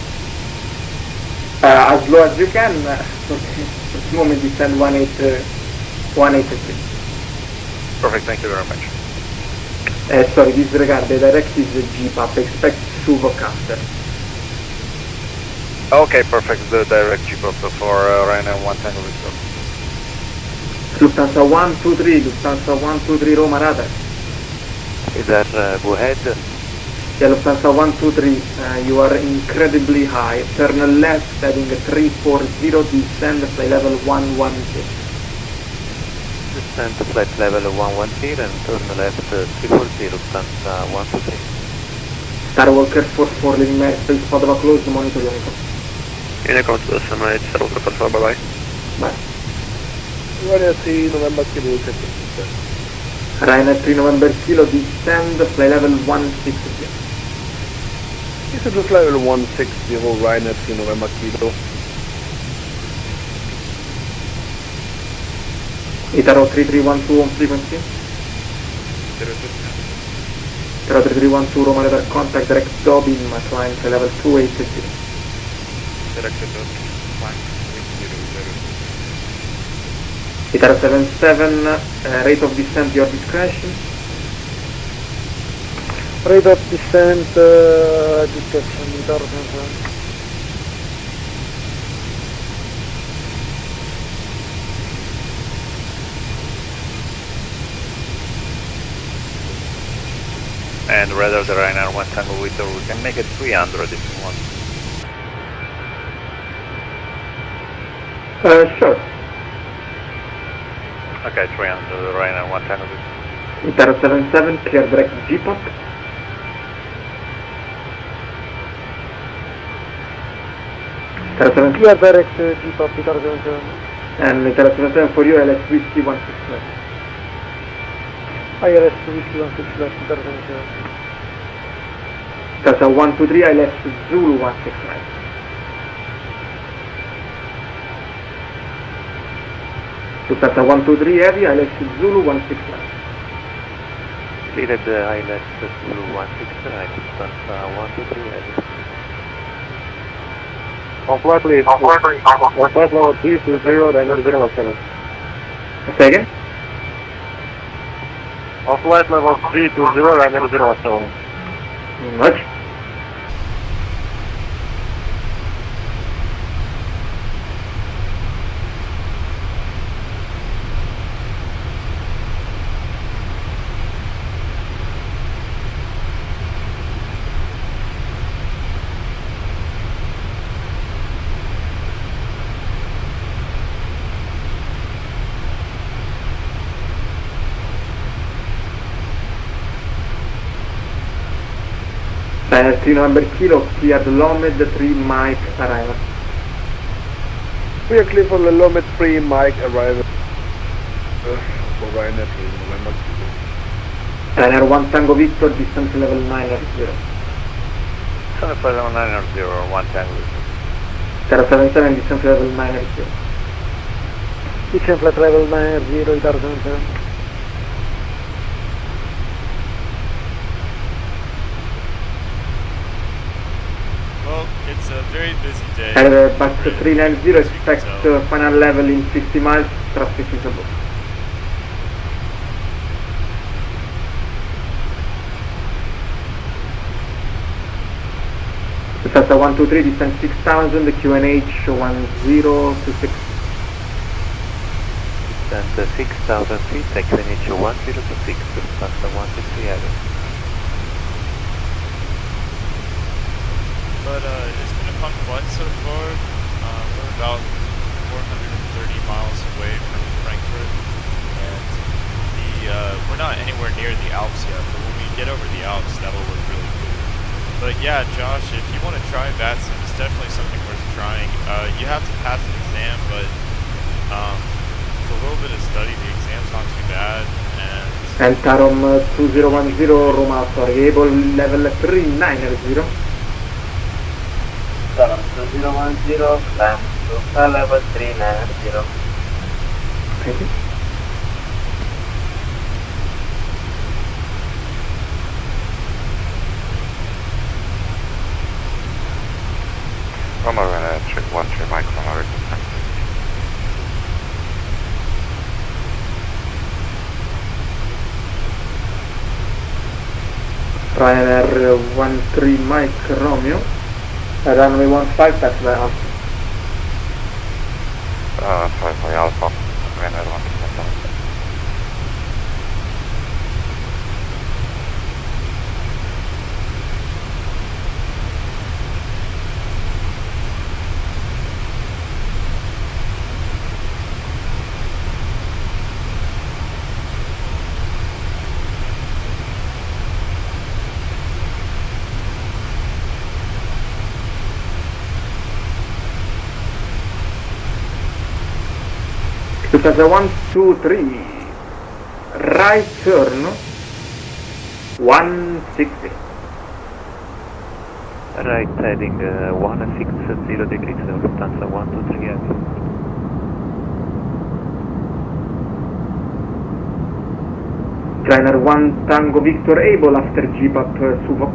As low as you can. At the moment descend 183. Perfect, thank you very much. Sorry, disregard, the direct is GPAP, expect Suvok after. Okay, perfect, the direct GPOP for Ryanair 1 Tango Victor. Lufthansa 123, Lufthansa 123 Roma radar. Is that go ahead? Yeah, Lufthansa 123, you are incredibly high. Turn left, heading 340, descend flight level 110. Descend to flight level 110 and turn left 340, Lufthansa 123. Starwalker 44, leaving airspace, Padova closed, monitor uniform. Unicorn to the summit, Starwalker 44, bye bye. Bye. Ryanair 3 November Kilo, Ryanair 3 November Kilo, descend flight level 160. This is just level 160, Ryanair 3 November Kilo. Itaro 3312 on frequency. 3312 Roma level contact direct Dobin, climb to level 280. Direct dot, climb 800. Itaro 77, rate of descent your discretion. Rate of descent, detection, Itaro 77. And rather the Ryanair 1 Tango Victor, we can make it 300 if you want. Sure. Okay, 300 the Ryanair 1 Tango Victor. Itaro 77, clear direct G-Pop. Itaro 77. Clear direct G-Pop, Itaro 77. And Itaro 77 for you, LS Whiskey 169. ILS Whiskey 169, Itaro 77. Casa 123, ILS Zulu 169. Lufthansa 123 heavy, ILS Zulu 169. Cleared ILS Zulu 169, Lufthansa 123 heavy. On flight level 320, Ryanair 017. Say again? On flight level 320, Ryanair 017. Much. Ryanair 3 November Kilo, cleared Lomed 3 Mike arrival. We are clear for the Lomet 3 Mike arrival. For Ryanair 3 November Kilo. Ryanair 1 Tango Victor, distance level 980. 75990, 1 Tango Victor. 077, distance level 980. Kitchen flight level 980, Itaro 77. Well, it's a very busy day. Bus 390, expect final level in 50 miles, traffic is above. Lufthansa 123, distance 6000, QNH 1026. Distance 6000 feet, QNH 1026, Lufthansa 123 heavy. But it's been a fun flight so far. We're about 430 miles away from Frankfurt, and we're not anywhere near the Alps yet, but when we get over the Alps, that'll look really cool. But yeah, Josh, if you want to try VATSIM, it's definitely something worth trying. You have to pass an exam, but with a little bit of study, the exam's not too bad. And Tarom 2010, Roma, sorry, able level 390. Tarom 2010, climb to level 390. Thank you. Roma Ryanair 13 Mike, Roma Ryanair. Ryanair 13 Mike Romeo, runway 15, taxi by Alpha. 5 by Alpha, Ryanair 13. Lufthansa 123, right turn, 160. Right heading 160 degrees, Lufthansa 123 heavy. Trainer 1 Tango Victor able after GBAP Subok.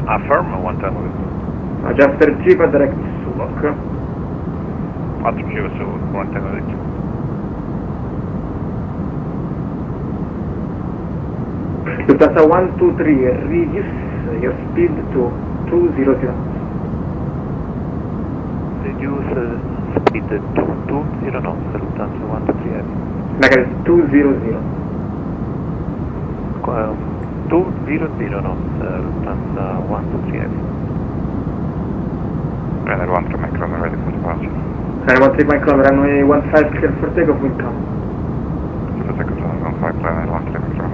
Affirm 1 Tango Victor. Just after GBAP direct Subok. After GBAP Subok 1 Tango Victor. Lufthansa 123, reduce your speed to 200 knots. Reduce speed to 20 knots, Lufthansa 123 heavy. Like 200. 200 knots, Lufthansa 123 heavy. Runway 13 micron ready for departure. Runway 13 micron, runway 15 clear for takeoff, will come. The second runway 15, runway 13 micron.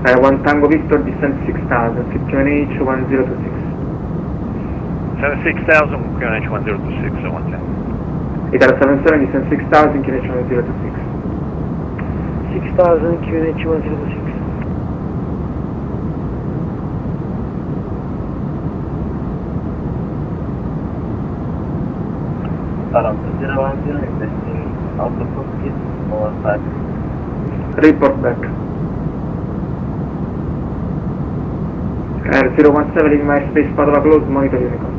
1 Tango Victor, descent 6000, 51H 1026. 76,000, QNH 1026, 110. Italo 77, descent 6000, QNH 1026. 6000, QNH 1026. Around 010, investing out of pocket or back. Report back. Air 017, leaving my space, Padova close, monitor Unicorn.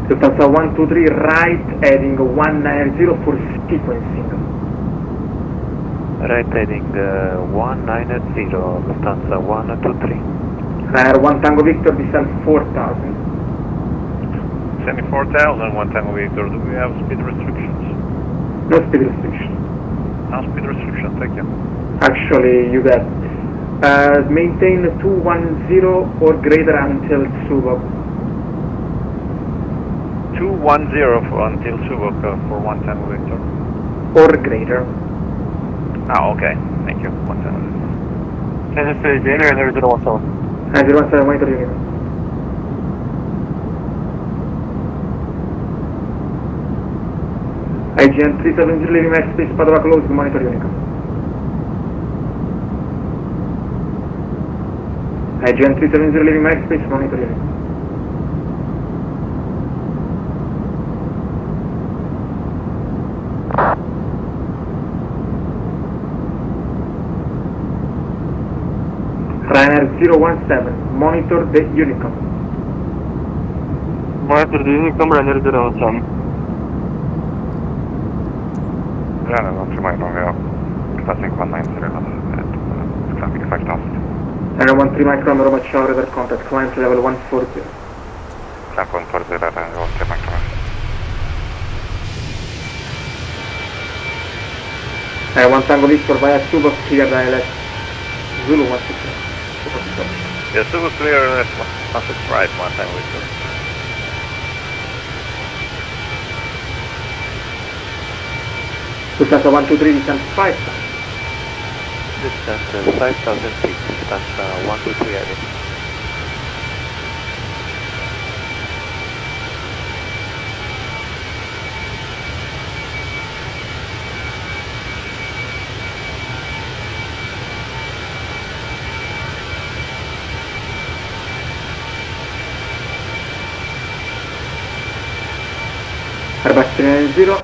Lufthansa 123, right heading 190 for sequencing. Right heading 190, Lufthansa 123. Air 1 Tango Victor, descent 4000. 74,000, 1 Tango Victor. Do we have speed restrictions? No speed restriction. No speed restriction, thank you. Actually, you got maintain 210 or greater until Subok. 210 until Subok for 1 Tango Victor. Or greater. Ah, okay. Thank you. 1 Tango Victor. Can I say January 017? 017, monitor Unicorn. IGN 370, leaving my space, Padova close, monitor Unicorn. IGN 370, leaving my space, monitor Unicorn. Ryanair 017, monitor the Unicorn. Monitor the Unicom, Ryanair 017. Ryanair 13 micron, we are passing 190 knots at traffic 5000. Ryanair 13 micron, Roma Ciao, radar contact, climb to level 140. Climb 140, Ryanair 13 micron. Ryanair 1 Tango Victor, via Subok, clear direct. Zulu 160. Yeah, Subok clear, passing right 1 Tango Victor. Lufthansa 123, descent 5000. Distance 5,000 feet, Lufthansa 123 heavy. Airbus 390,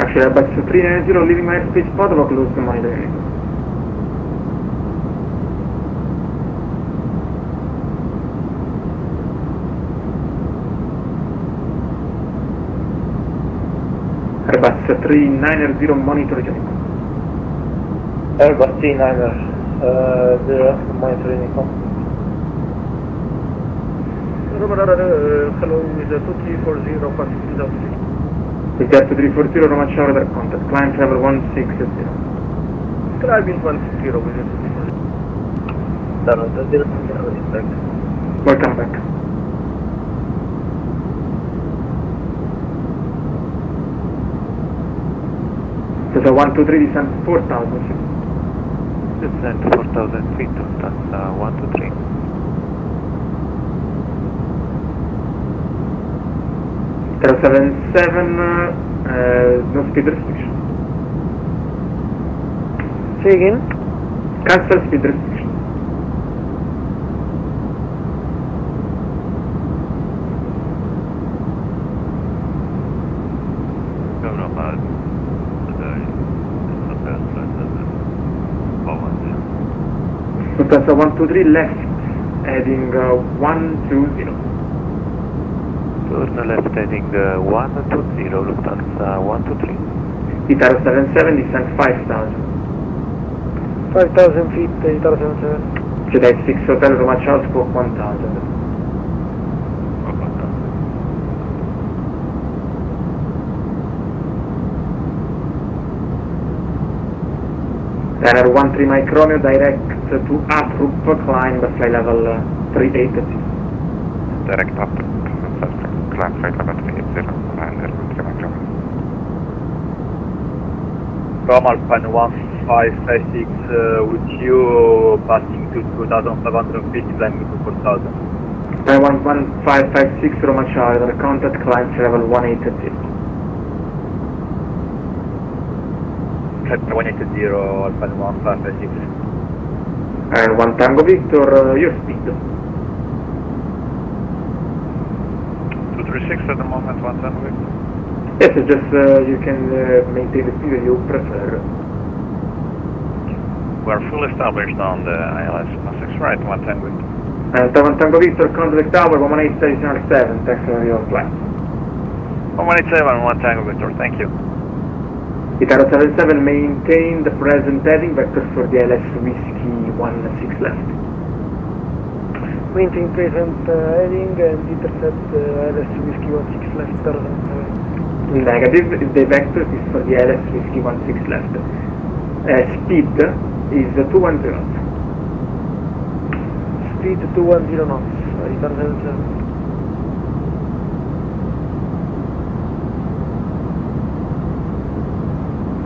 actually Airbus 390, leaving my airspace, Padova close to monitor Unicorn. Airbus 390, monitor Unicorn. Airbus 390, monitor Unicom. Hello, is 2340, passing 3000 feet. Victor 2340, Roma Ciao, radar contact, climb level 160. Climbing 160 with 2340. Respect. Welcome back. There's a 123, descent 4000 feet. Descent 4,000 feet, Lufthansa 123. 077, no speed restriction. Say again? Cancel speed restriction. Lufthansa 123 left, heading 120. Turn left heading 120, Lufthansa 123. Itaro 77, descent 5,000. 5,000 feet, Itaro 77. Jedi 6 Hotel Roma Charles squawk 1000. Runner 13 Mike Romeo, direct to Atrup, climb flight level 380. Direct up, climb flight level 380, Ryanair 13 Mike Romeo. From Alpine 1556 with you, passing to 2,500 feet, climbing to 4,000. 1556 Roma Charlie, contact climb flight level 180. 180, Alpine 1556. And 1 Tango Victor, your speed. 236 at the moment, 1 Tango Victor. Yes, just you can maintain the speed you prefer. We're fully established on the ILS 16 right, 1 Tango Victor. And 1 Tango Victor, contact tower 187, taxi on your flight. 187, 1 Tango Victor, thank you. Itaro 77, maintain the present heading vector for the LS Whiskey 16 left. Maintain present heading and intercept LS Whiskey 16 left, Itaro 77. Negative, the vector is for the LS Whiskey 16 left. Speed is 210 knots. Speed 210 knots, Itaro 77.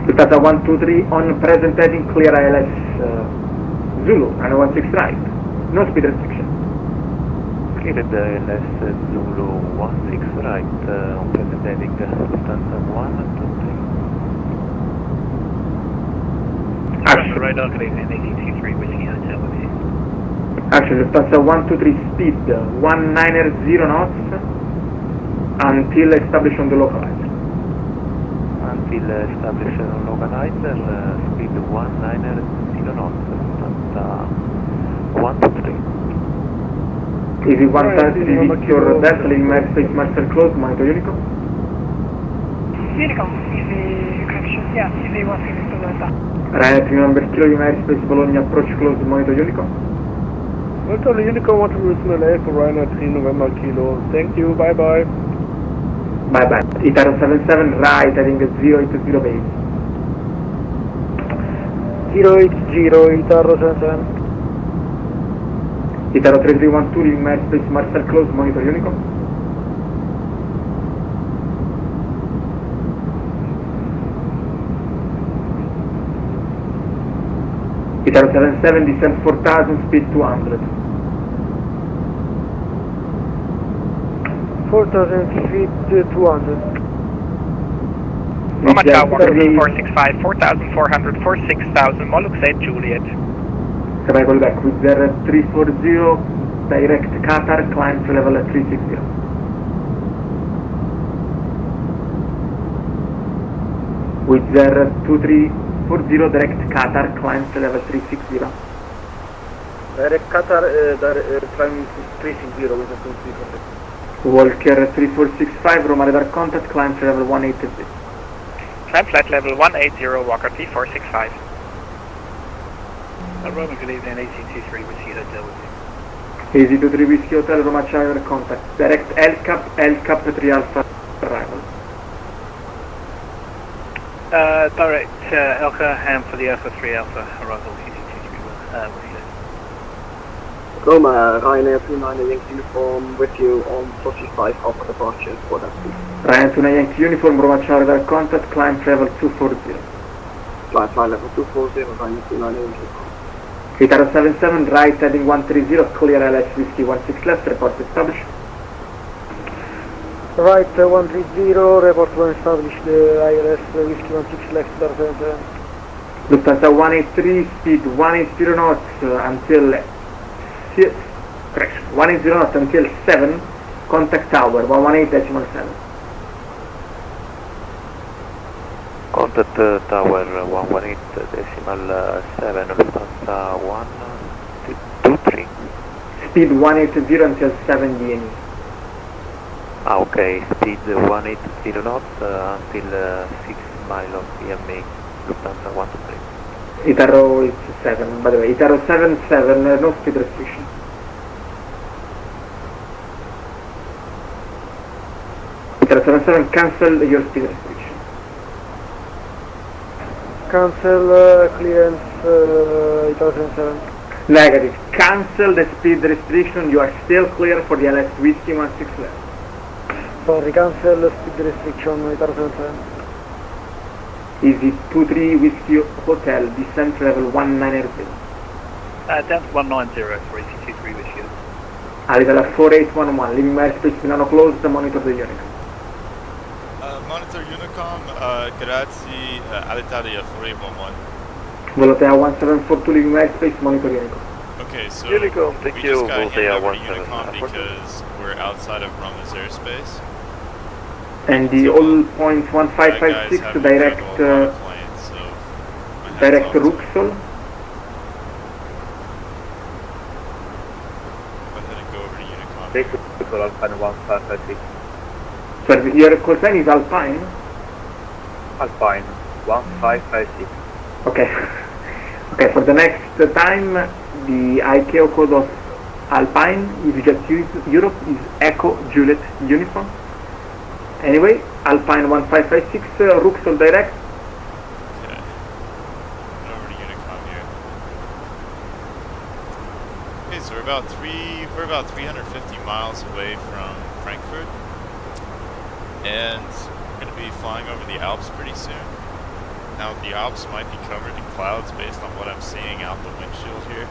Lufthansa 123 on present heading, clear ILS Zulu, and 16 right. No speed restriction. Cleared ILS Zulu 16 right, on present heading, Lufthansa 123. Action. Radar clearing 1823 Whiskey Hotel with you. Action, Lufthansa 123 speed 190 knots until established on the localizer. Until established on localizer, speed 190 knots, Lufthansa 123. Easy 130 Victor Delta, leaving airspace Marcel close, monitor Unicom. Unicom, easy connection, yeah, easy 130 Victor Delta. Ryanair 3 number kilo, leaving airspace Bologna, approach close, monitor Unicom. Monitor Unicom, want to reach LA for Ryanair 3 November Kilo. Thank you, bye bye. Bye bye. Itaro 77 right, heading 080 base. 080, Itaro 77. Itaro 3312, leaving airspace Marcel close, monitor Unicom. Itaro 77, descent 4000, speed 200. 4,000 feet, 200. Roma Tower 465, 4,400, 46,000, Molux 8 Juliet. Can I call back with their 340, direct Qatar, climb to level 360. With their 2340, direct Qatar, climb to level 360. Direct Qatar, climb 360 with a 2340. Walker 3465, Roma radar contact, climb to level 180. Climb flight level 180, Walker 3465. Roman good evening, 1823 Whiskey Hotel with you. Easy 23 Whiskey Hotel, Roma Charlie contact, direct LCAP 3 Alpha arrival. Direct Alpha and for the Alpha 3 Alpha arrival, 1823 with you. Roma, Ryanair 29 Yankee uniform with you on 45 Alpha departure for that speed. Ryanair 29 Yankee uniform, Roma Charlie radar contact, climb level 240. Flight level 240, Ryanair 29 Yankee uniform. Itaro 77, right heading 130, clear LS Whiskey 16 left, report established. Right, 130, report when established, ILS, Whiskey 16 left, 77. Lufthansa 183, speed 180 knots until 180 knots until 7, contact tower 118.7. Contact tower 118.7, Lufthansa 123. Speed 180 until 7 DNE. Ah, okay, speed 180 knots until 6 miles of EMA, Lufthansa 123. Itaro is 7, by the way. Itaro 77, no speed restriction. Itaro 77, cancel your speed restriction. Cancel clearance, Itaro 77. Negative. Cancel the speed restriction. You are still clear for the LS Whiskey 16 left. Sorry, cancel speed restriction, Itaro 77. Easy 23 Whiskey Hotel, descent level 190. Down to 190, 323 Whiskey. Alitalia 4811, leaving my airspace Milano closed, monitor the Unicom. Monitor Unicom, grazie, Alitalia 4811. Volotea 1742, leaving my airspace, monitor Unicom. Okay, so Unicom, we thank just you, got handed Voltaire over to 17, Unicom because we're outside of Roma's airspace. And the all points 1556 That guy's direct having trouble on the plane, so my hat's direct off to him. Ruxol. Go ahead and go over to Unicom. Take Ruxol Alpine 1556. Sorry, your call sign is Alpine. Alpine 1556. Okay. Okay, for the next time, the ICAO code of Alpine, if you just Europe, is Echo Juliet Uniform. Anyway, Alpine 1556, Ruxol direct. Okay. Over to Unicom here. Okay, so we're about 350 miles away from Frankfurt, and we're going to be flying over the Alps pretty soon. Now, the Alps might be covered in clouds based on what I'm seeing out the windshield here,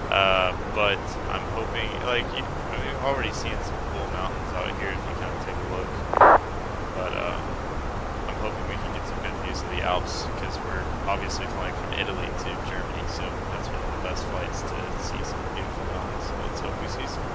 but I'm hoping, like, we've already seen some cool mountains out here if you kind of take a look. But I'm hoping we can get some good views of the Alps because we're obviously flying from Italy to Germany, so that's one of the best flights to see some beautiful mountains. So let's hope we see some.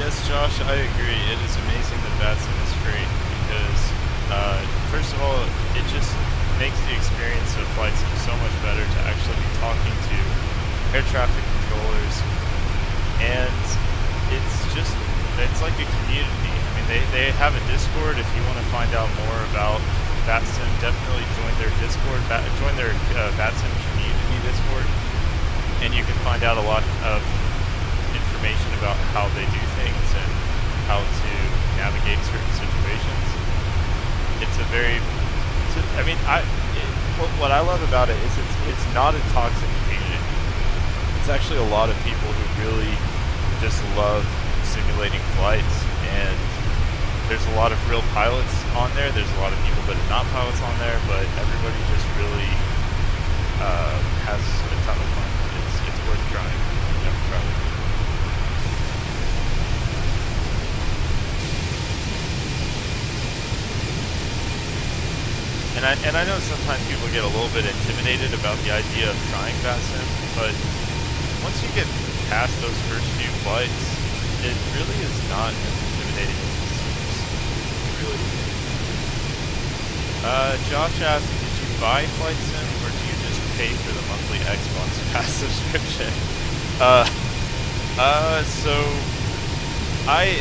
Yes, Josh, I agree. It is amazing that VATSIM is free because, first of all, it just makes the experience of flight sim so much better to actually be talking to air traffic controllers, and it's like a community. I mean, they have a Discord. If you want to find out more about VATSIM, definitely join their Discord, join their VATSIM community Discord, and you can find out a lot of information about how they do things and how to navigate certain situations. What I love about it is it's not a toxic community. It's actually a lot of people who really just love simulating flights, and there's a lot of real pilots on there. There's a lot of people that are not pilots on there, but everybody just really has a ton of fun. It's worth trying if you've never tried it. And I know sometimes people get a little bit intimidated about the idea of trying VATSIM, but once you get past those first few flights, it really is not as intimidating as it seems. It really is. Josh asked, did you buy Flight Sim, or do you just pay for the monthly Xbox Pass subscription?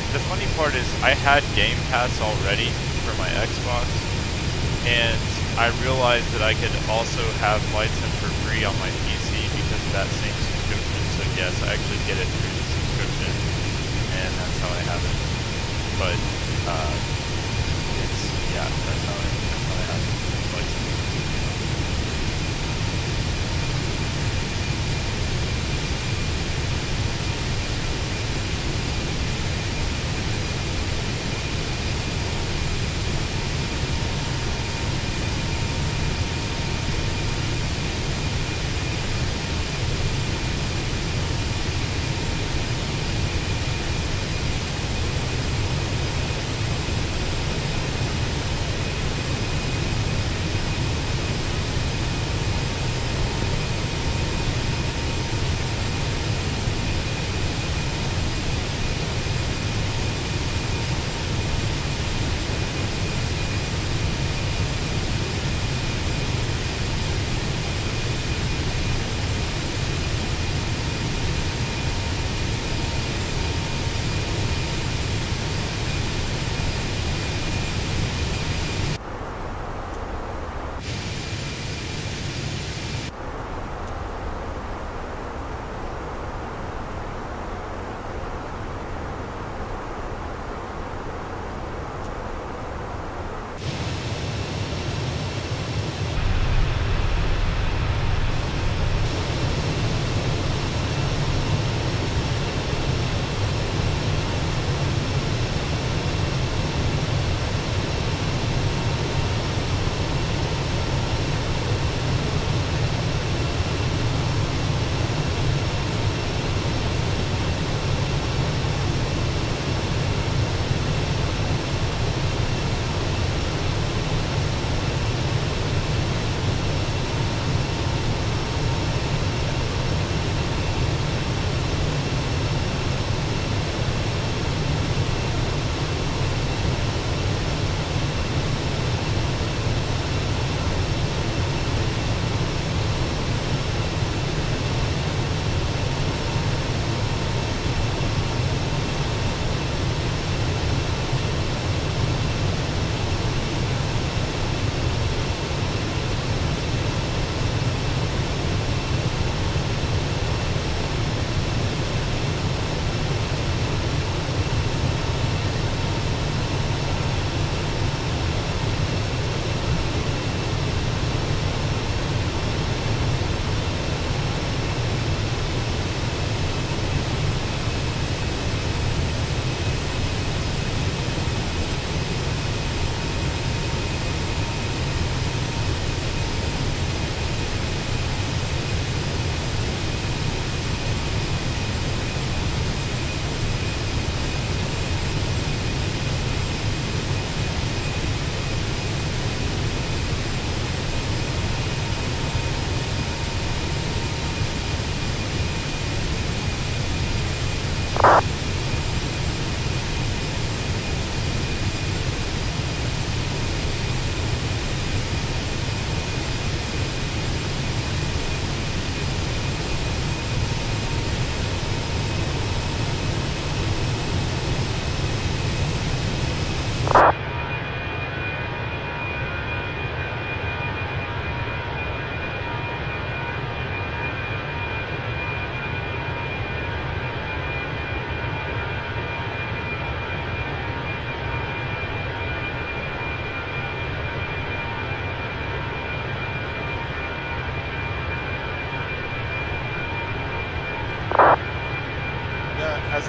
The funny part is I had Game Pass already for my Xbox, and I realized that I could also have Flight Sim for free on my PC because of that same subscription. So yes, I actually get it through the subscription, and that's how I have it. But that's how I have Flight Sim.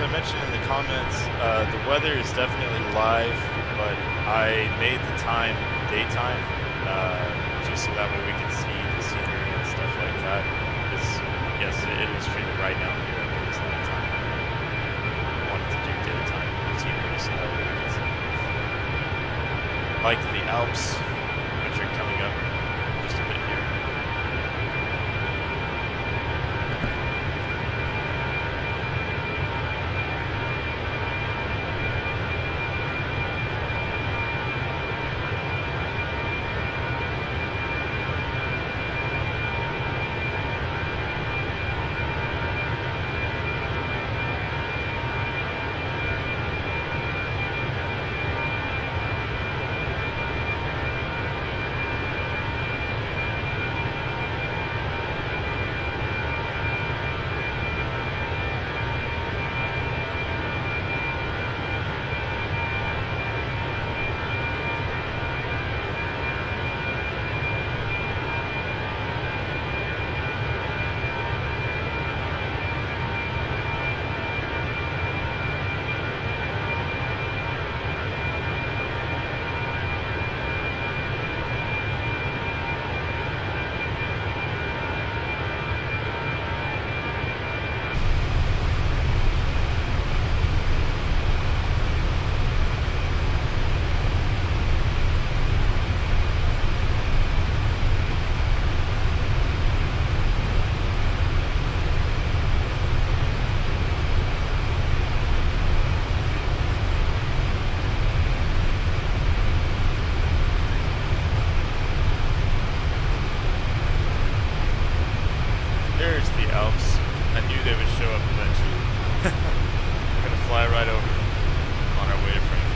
I mentioned in the comments, the weather is definitely live, but I made the time daytime, just so that way we can see the scenery and stuff like that. Because, yes, it is true that right now in Europe it is nighttime. I wanted to do daytime scenery so that way we can see. Like the Alps, which are coming up just a bit here. There's the Alps. I knew they would show up eventually. We're gonna fly right over them on our way to Frankfurt.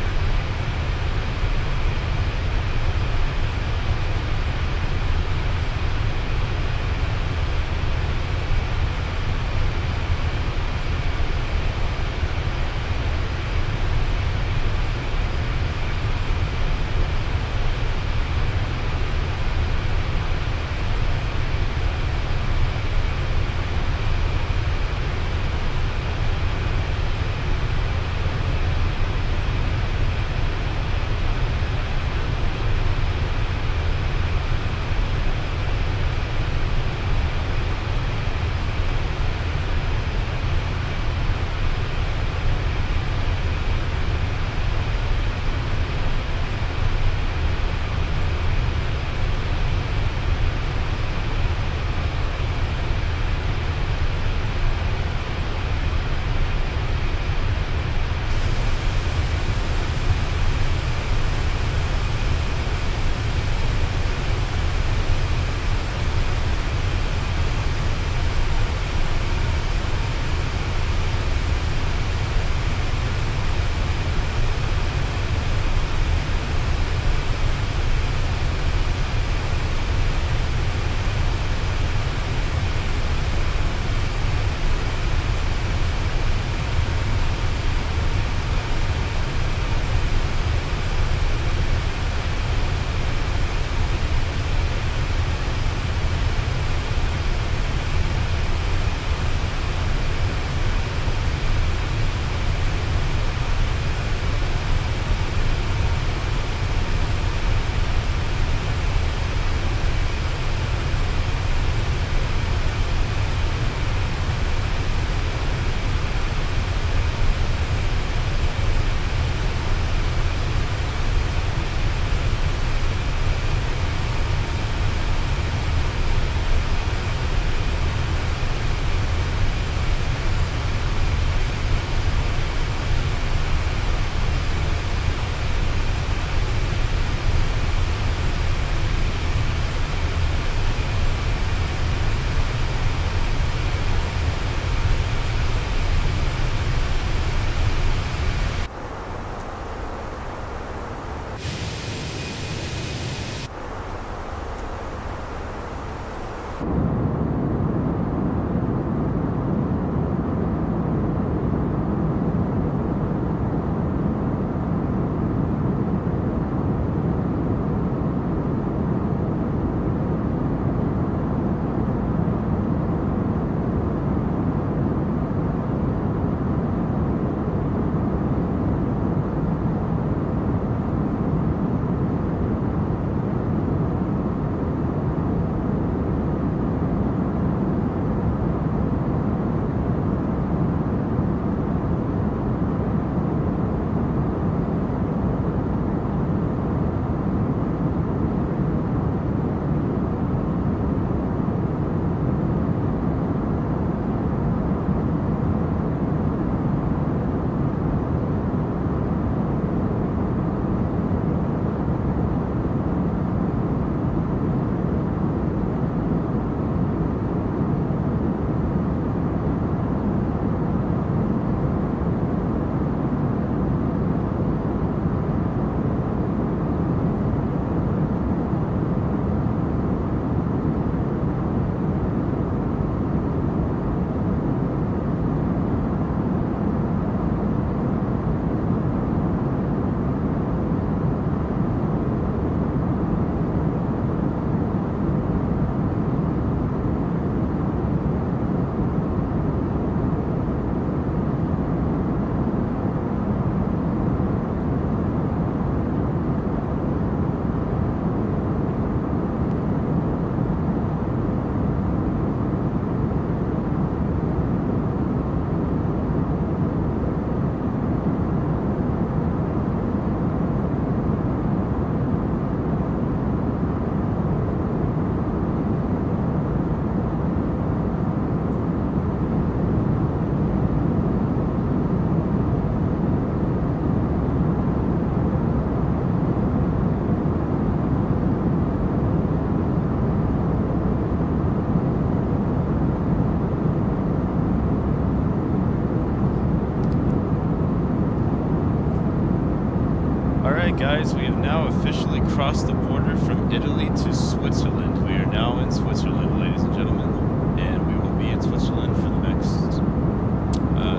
Alright guys, we have now officially crossed the border from Italy to Switzerland. We are now in Switzerland, ladies and gentlemen, and we will be in Switzerland for the next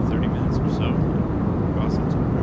30 minutes or so. Crossing to Germany.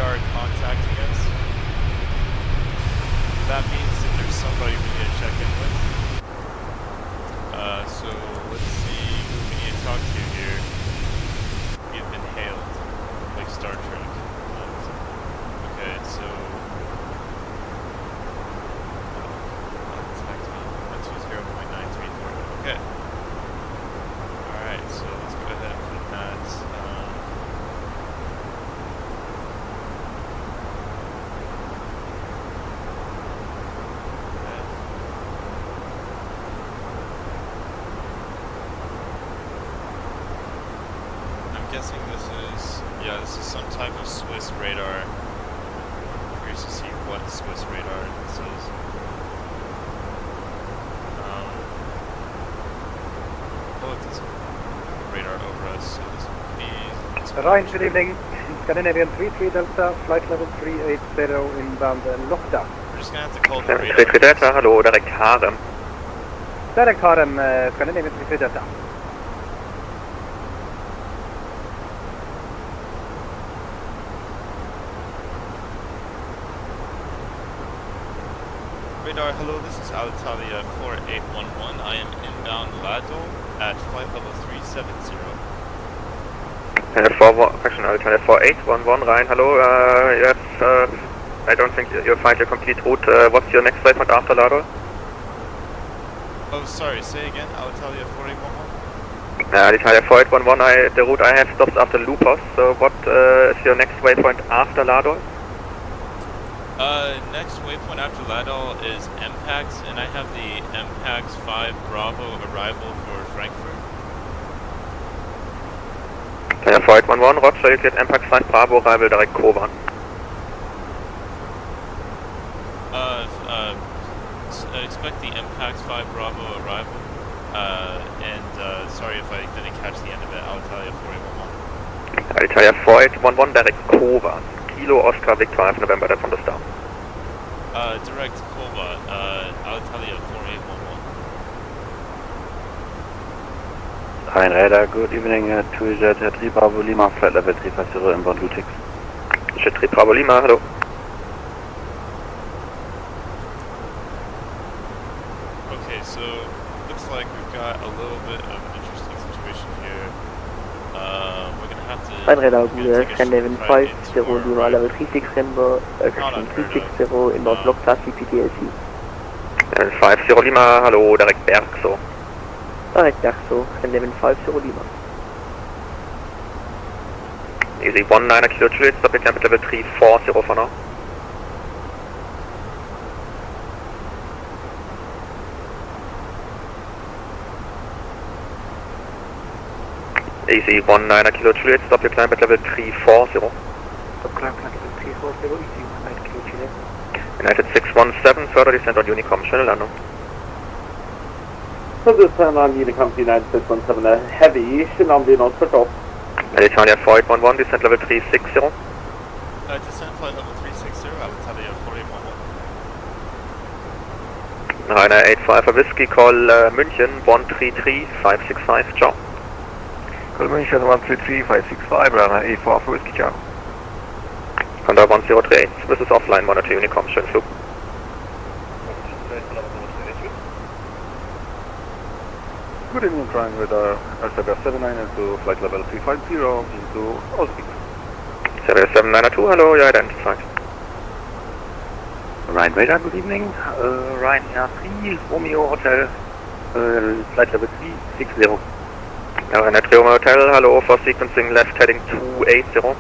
radar contacting us. That means that there's somebody we need to check in with. So let's see who we need to talk to here. We have been hailed, like Star Trek. Okay, so... contact me. 120.934. Okay. Alright, so let's go ahead and put that... I'm guessing this is some type of Swiss radar. I'm curious to see what Swiss radar this is. Oh, there's a radar over us, so this would be... Ryan, good evening. Scandinavian 33 Delta, flight level 380 inbound Lokta. We're just gonna have to call the radar. 33 Delta, hallo, direkt Harem. Direct Harem, Scandinavian 33 Delta. Radar, hello, this is Alitalia 4811. I am inbound Lado at flight level 370. Alitalia 4811, Ryan, hello, yes, I don't think you'll find your complete route. What's your next waypoint after Lado? Oh, sorry, say again, Alitalia 4811? Alitalia 4811, the route I have stops after Lupos, so what is your next waypoint after Lado? Next waypoint after Ladal is MPAX, and I have the MPAX 5 Bravo arrival for Frankfurt. 4811, Roger, you get MPAX 5 Bravo arrival direct Kovan. Expect the MPAX 5 Bravo arrival, and sorry if I didn't catch the end of it, Alitalia 4811. Alitalia 4811, direct Kovan. Kilo Oscar Victor Alpha November, that's on the star. Direct Kova, Alitalia 4811. Ryan Radar, good evening to Jet 3 Bravo Lima, flight level 350 inbound Lutix. Jet 3 Bravo Lima, hello. Okay, so looks like we've got a little bit of an interesting situation here. We're gonna have to... Flight radar, Scandinavian 50 Lima, level 360 360 inbound Lokta CPTLC. 50 Lima, hallo, direkt Bergso. Direct Bergso, Scandinavian 50 Lima. Easy 19 Kilo Juliet, stop your temp level 340 for now. Easy 19 Kilo Juliet, stop your climb at level 340. Stop climb at level 340, easy 19 Kilo Juliet. United 617, further descent on Unicom, schnelle Landung. So this time on Unicom United 617, a heavy, should be not for top. Alitalia 4811, descent level 360. Descent flight level 360, Alitalia 4811. Rainer 85 for Whiskey, call München 133565, ciao. Call München 133565, Rainer 84 for Whiskey, ciao. Contact 1038, this is offline, monitor Unicom, schönen Flug. Good evening, Ryan Radar, Altair 79 into flight level 350 into all speed. 792, hello, you're identified. Ryan Radar, good evening, Ryan Air 3, Romeo Hotel, flight level 360. Ryan at Romeo Hotel, hello, for sequencing left heading 280.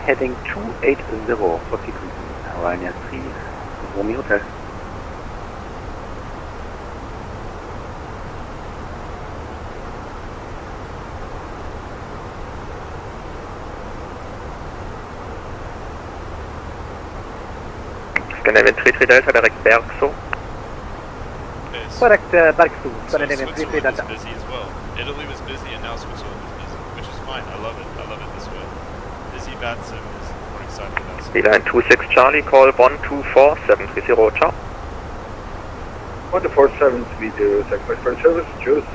Heading 280 for sequencing, Ryan Air 3, Romeo Hotel. Scandinavian 33 Delta, direct Bergso. Direct Bergso, Scandinavian 33 Switzerland Delta. was busy as well. Italy was busy and now Switzerland is busy, which is fine. I love it this way. Busy Vatsim is more exciting than us. Line 26 Charlie, call 124730, ciao. 14730, sacrifice for service, choose.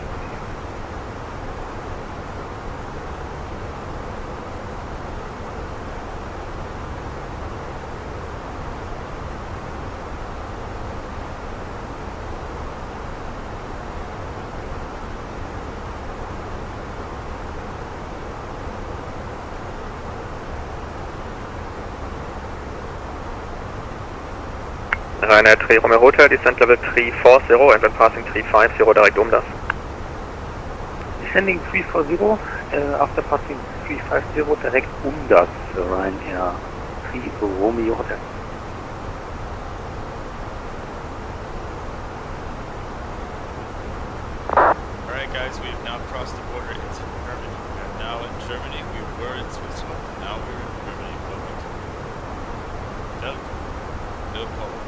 Ryanair 3 Romeo Hotel, descent level 340 and when passing 350 direct das. Descending 340, after passing 350 direkt das, Ryanair 3 Romeo Hotel. Alright guys, we've now crossed the border into Germany. We are now in Germany. We were in Switzerland, now we're in Germany. Welcome to Willkommen.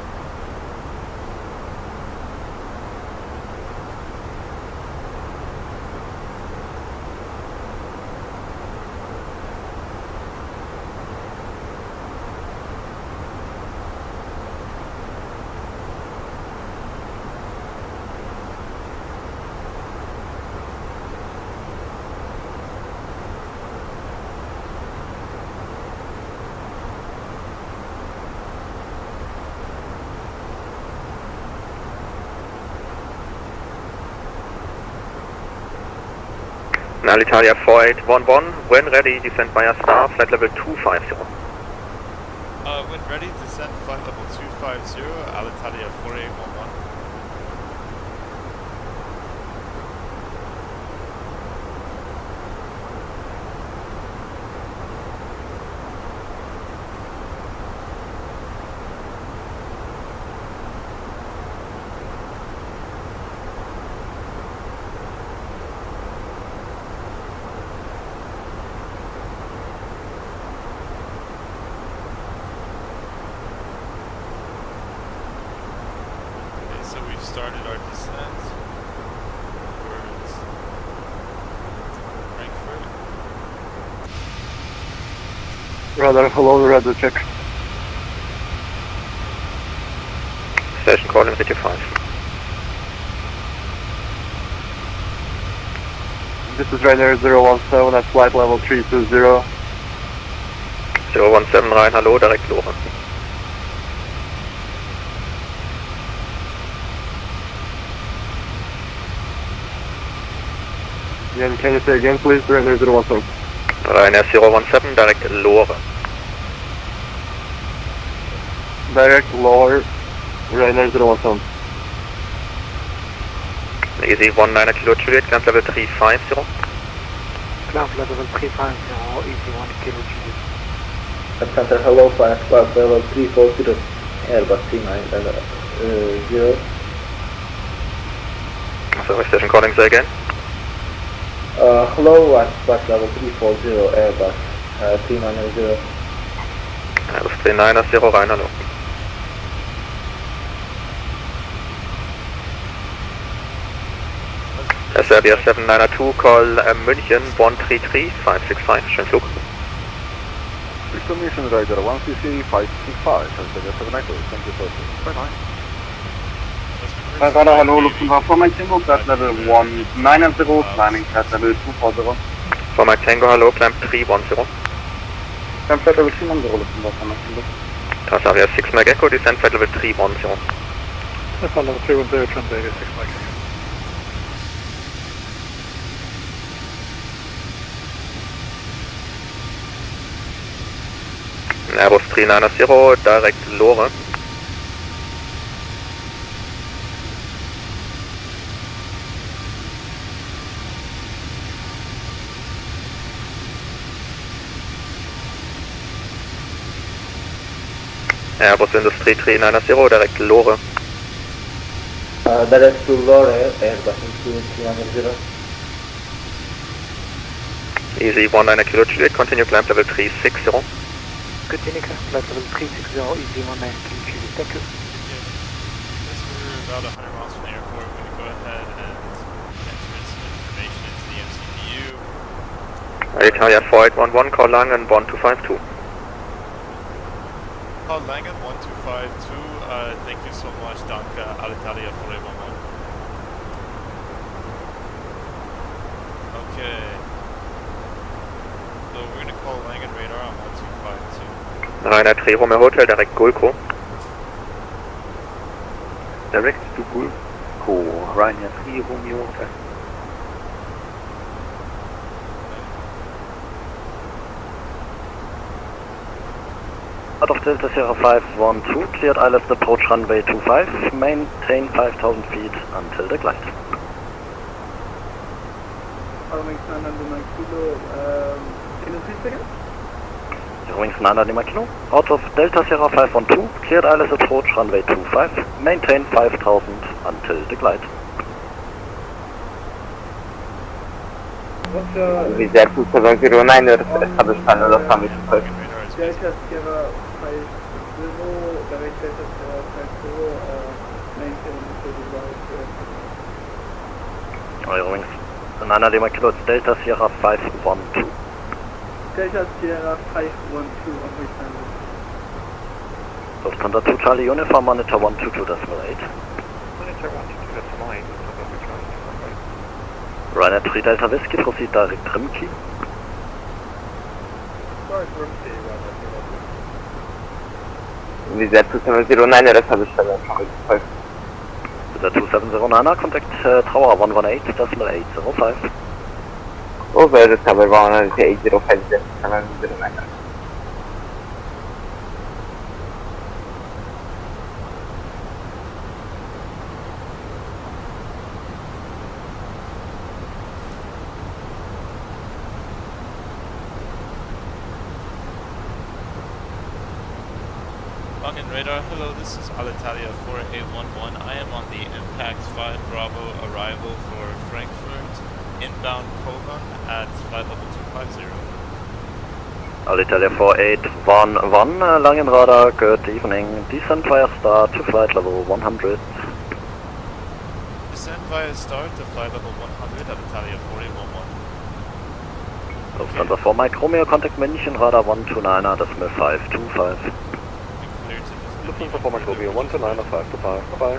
Alitalia 4811, when ready, descend via star, flight level 250. When ready, descend flight level 250, Alitalia 4811. So we've started our descent towards Frankfurt. Radar, hello, radar check. Station calling 55. This is Ryanair 017 at flight level 320. 017 rein, hallo, direkt Lore. Again, can you say again please, Ryanair 017? Ryanair 017, direct Lore. Direct lower, Ryanair 017. Easy 19 Kilo Juliet, climb level 350. Climb level 350, easy 1 Kilo Juliet. Center, hello, flight level 340, Airbus 390. So, station calling, say again. Hello, flight level 340, Airbus 390. Airbus 390, rein, hallo. Serbia 792, call München 133 565, schönen Flug. Mission Rider 1CC 565, Serbia 792, thank you for this. Bye bye. Radar, hello, Lufthansa 4 Mike Tango, flight level 190, climbing flight level 240. 4 Mike Tango, hello, climb 310. Climb flight level 310, Lufthansa 4 Mike Tango. Transavia 6 Mike Echo, descend flight level 310. Flight level 310, Transavia 6 Mike Echo. Airbus 390, direct Lore. Airbus Industrie 390, direct Lore. Direct to Lore, Airbus Industrie 390. Easy 19 Kilo Juliet, continue climb level 360. Continue climb flight level 360, easy 19 Kilo Juliet, thank you. As we're about 100 miles from the airport, we're going to go ahead and enter some information into the MCPU. Italia 4811, call Langen 1252. Call Langen 1252, thank you so much, danke, Alitalia 4811. Okay. So we're going to call Langen radar on 1252. Ryanair 3 Romeo Hotel, direct Gulko. Direct to Gulko, Ryanair 3 Romeo Hotel. Out of Delta Sierra 512, cleared ILS approach runway 25, maintain 5,000 feet until the glide. Wings 900 Kilo, in 3 seconds? Wings 900 Kilo. Out of Delta Sierra 512, cleared ILS approach runway 25, maintain 5,000 until the glide. What's your... Visa 2709, establish final of summit. Delta Sierra 50, direct Delta Sierra 50, maintain until the glide. Wings 900 Kilo, it's Delta Sierra 512. Delta Sierra 512 on Wings 900. Lufthansa 2 Charlie Uniform, monitor 122.8. Monitor 122.8, Ryanair 3 Delta Whiskey, proceed direct Rimkey. Visa 2709, establish final summit. Visa 2709, contact Tower 118.805. Over, Tower 118.805, Login radar, hello, this is Alitalia 4811. I am on the Impact 5 Bravo arrival for Frankfurt, inbound Kovan at flight level 250. Alitalia 4811, Langen radar, good evening. Descent via star to flight level 100. Descend via start to flight level 100, Alitalia 4811. Lufthansa 4 Mike Romeo, contact München, radar 129.525. Lufthansa 4 Mike Romeo, 129.525, bye-bye.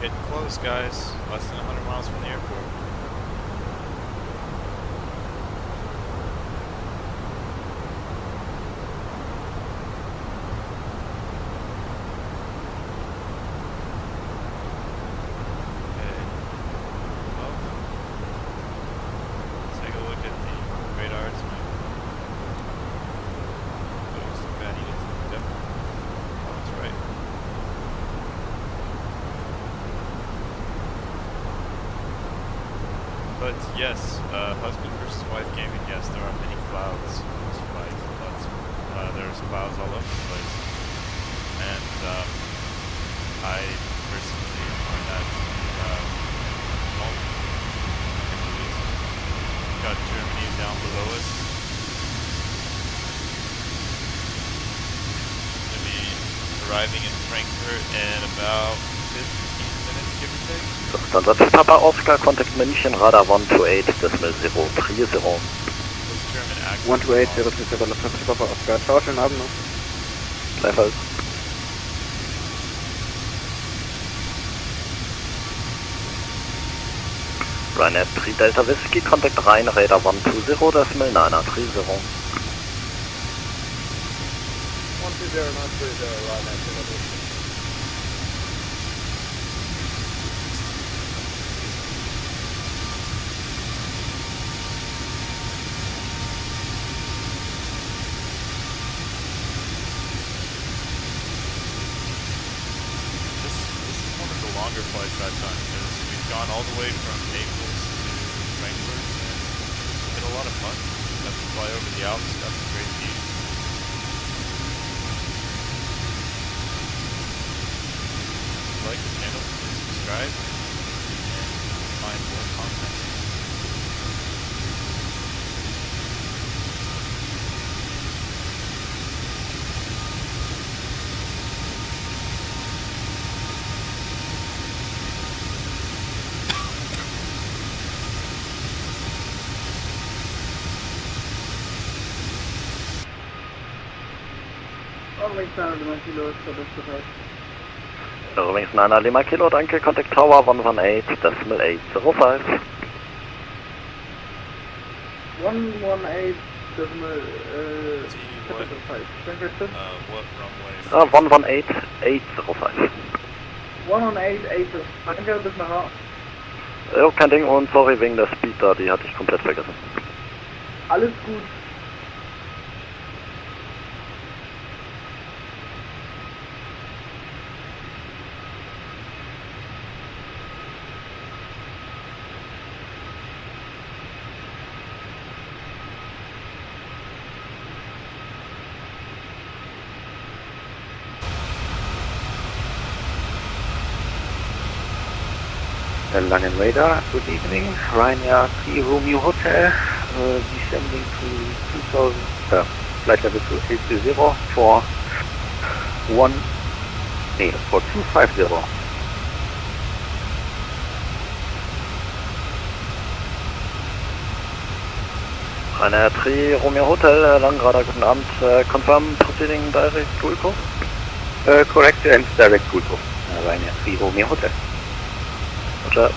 Getting close, guys. Less than 100 miles from the airport. But yes, husband versus wife gaming, yes, there are many clouds in this flight, but there's clouds all over the place. And I personally find that moment. Got Germany down below us. Gonna be arriving in Frankfurt in about 15 minutes, give or take. Lufthansa 2 Papa Oscar, contact München, radar 128.030. 128.030, Lufthansa 2 Papa Oscar. Ciao, schönen Abend noch. Gleichfalls. Ryanair 3 Delta Whiskey, contact Rhein radar 120.930. 120.930, Ryanair. Longer flights I've done because we've gone all the way from Naples to Frankfurt and had a lot of fun. Got to fly over the Alps, got some great views. If you like the channel, please subscribe and find more content. Wings 900 Kilo, establish the flight. Wings 900 Kilo, danke, contact Tower 118.805. 118.5. What runway? 118.805. 118.805. Danke, bis nachher. Jo, kein Ding und sorry wegen der Speed da, die hatte ich komplett vergessen. Alles gut. Langen Radar, good evening. Ryanair 3 Romeo Hotel, descending to 2000, flight level 280 for 250. Ryanair 3 Romeo Hotel, Langradar, guten Abend. Confirm proceeding direct to Ulco? Correct, and direct Ulco. Ryanair 3 Romeo Hotel. Roger.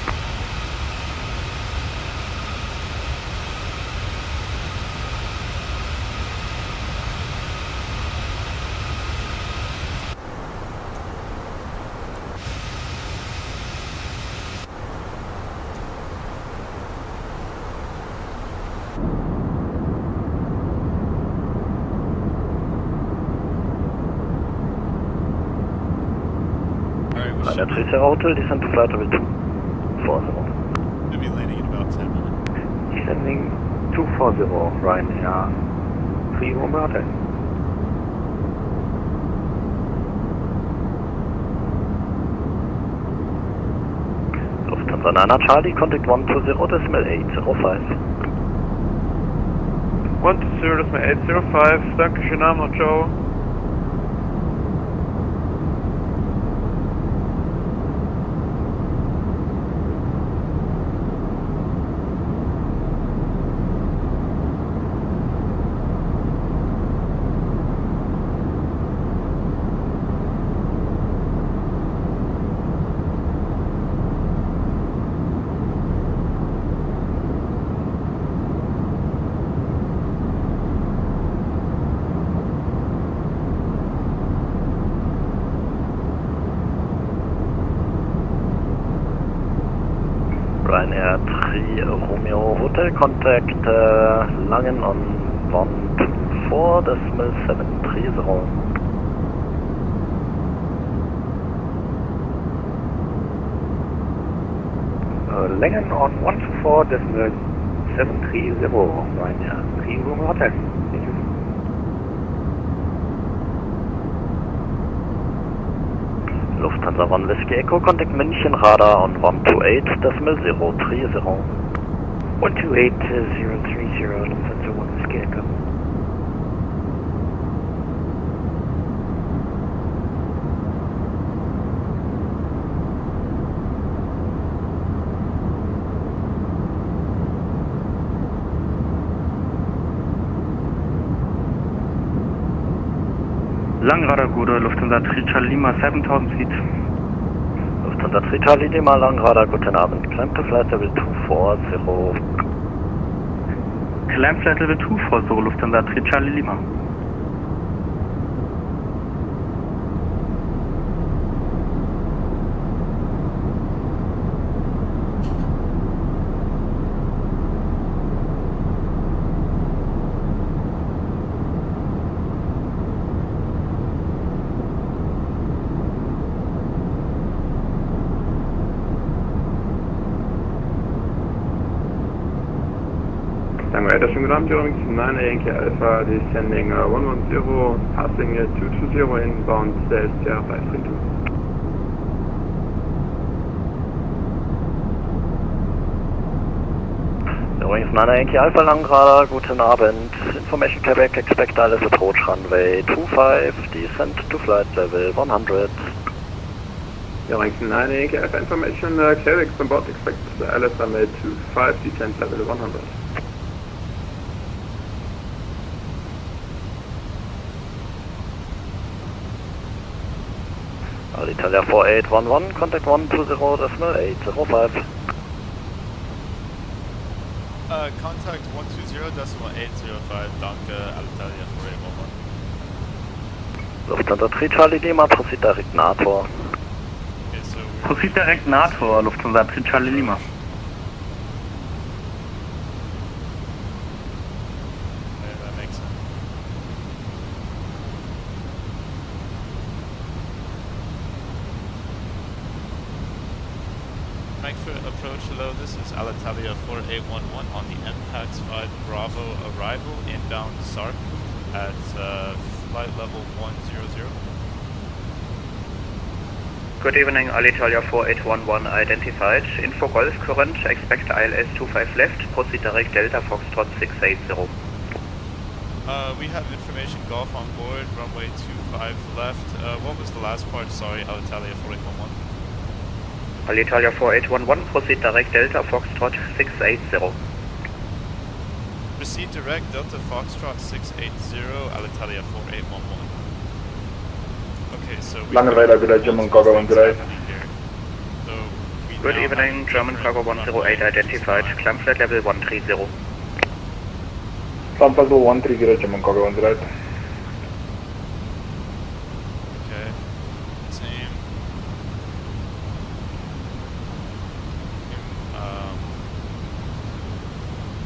Ryanair 3 Sierra Hotel, descend to flight level 240. We'll be landing in about 10 minutes. Descending 240, Ryanair 3 Romeo Hotel. Lufthansa 9 Charlie, contact 120 decimal 805. 120 decimal 805, danke, schönen Abend noch, ciao. Ryanair 3 Romeo Hotel, contact Langen on 124 decimal 730. Langen on 124 decimal 730, Ryanair 3 Romeo Hotel. Thank you. Lufthansa 1 Whiskey Echo, contact München Radar on 128 decimal 030. 128 030, Lufthansa 1 Whiskey Echo. Langradar Gute, Lufthansa 3 Charlie Lima, 7000 feet. Lufthansa 3 Charlie Lima, Langradar, guten Abend. Climb to flight level 240. Climb flight level 240, Lufthansa 3 Charlie Lima. Langradar, schönen guten Abend, Germany 9 Yankee Alpha, descending 110, passing 220 inbound, Sierra 532. Übrigens 9 Yankee Alpha Langradar, guten Abend. Information Quebec, expect ILS approach runway 25, descent to flight level 100. Übrigens 9 Yankee Alpha information, Quebec on board, expect ILS runway 25, descent level 100. Alitalia 4811, contact 120 decimal 805. Contact 120 decimal 805, danke, Alitalia 4811. Lufthansa 3 Charlie Lima, proceed direct NATO. Okay, so Proceed direkt NATO, Lufthansa 3 Charlie Lima. approach, hello, this is Alitalia 4811 on the MPAX 5 Bravo arrival inbound Sarku at flight level 100. Good evening, Alitalia 4811 identified. Info Golf current, expect ILS 25 left, proceed direct Delta Foxtrot 680. We have information Golf on board, runway 25 left. What was the last part? Sorry, Alitalia 4811. Alitalia 4811, proceed direct Delta Foxtrot 680. Proceed direct Delta Foxtrot 680, Alitalia 4811. Okay, so we Lange Radar Village, German Cargo 108. Good evening, German Cargo 108 identified, climb flight level 130. Climb flight level 130, German Cargo 108. Okay, same.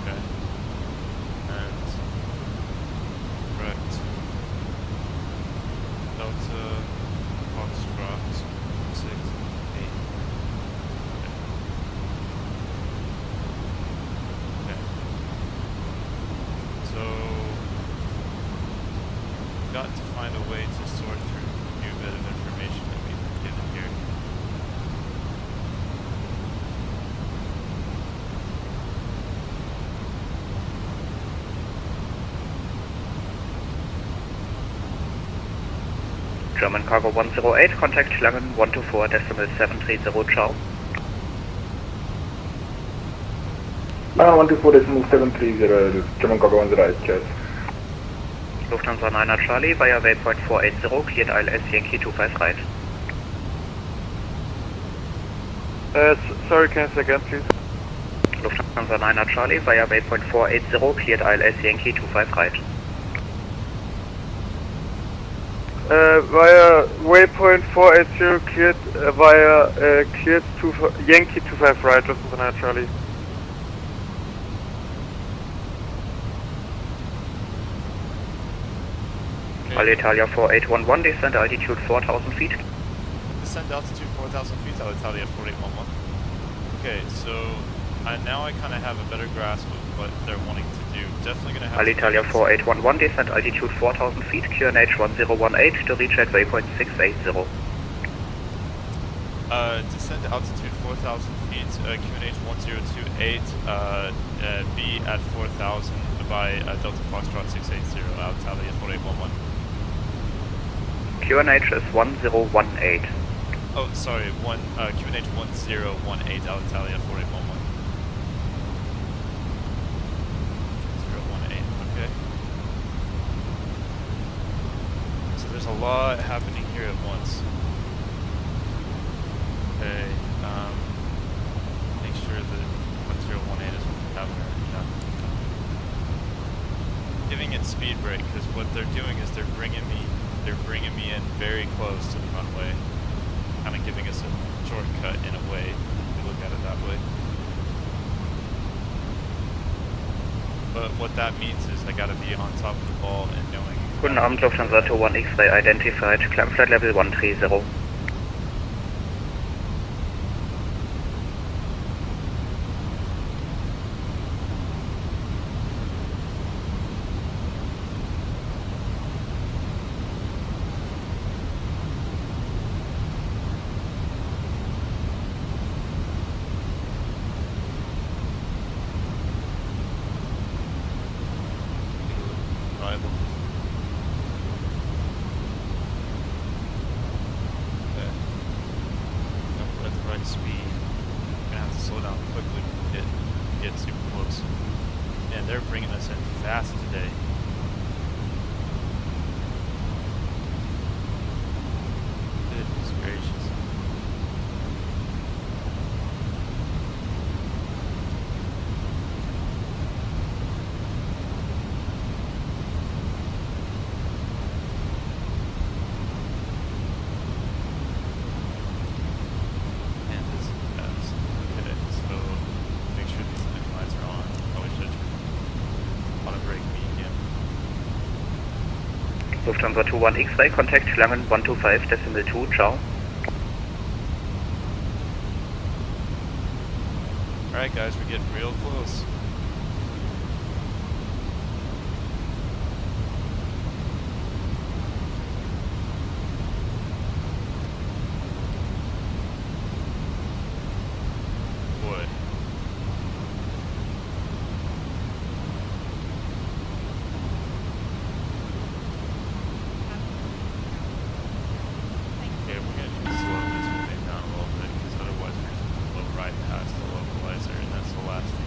Okay. And correct. Delta Foxtrot 680. Okay. So got to find a way to sort through a new bit of information that we've been given here. German Cargo 108, contact Langen 124.730, ciao. Langen 124.730, German Cargo 108, cheers. Lufthansa 9 Charlie via waypoint 480, cleared ILS Yankee 25 right. Sorry, can I say again, please? Lufthansa 9 Charlie via waypoint 480, cleared ILS Yankee 25 right. Via waypoint 480, cleared via cleared Yankee 25 right, Lufthansa 9 Charlie. Alitalia 4811, descend altitude 4,000 feet. Descend altitude 4,000 feet, Alitalia 4811. Okay, so now I kind of have a better grasp of what they're wanting to do. Definitely going to have Alitalia 4811, descend altitude 4,000 feet, QNH 1018 to reach at waypoint 680. Descend altitude 4,000 feet, QNH 1028, be at 4,000 by Delta Foxtrot 680, Alitalia 4811. QNH is 1018. Oh, sorry, QNH 1018, Alitalia 4811. 018, okay. So there's a lot happening here at once. Okay, make sure that 1018 is happening. Giving it speed brake, because what they're doing is they're bringing me in very close to the runway, kind of giving us a shortcut in a way. If we look at it that way. But what that means is I got to be on top of the ball and knowing. Guten Abend, Lufthansa 21 X-Ray identified, climb flight level 130. Lufthansa 21 X-Ray, contact Langen 125.2, ciao. Alright guys, we're getting real close. Boy. Okay, we're gonna need to slow this thing down a little bit because otherwise we're just gonna blow right past the localizer and that's the last thing.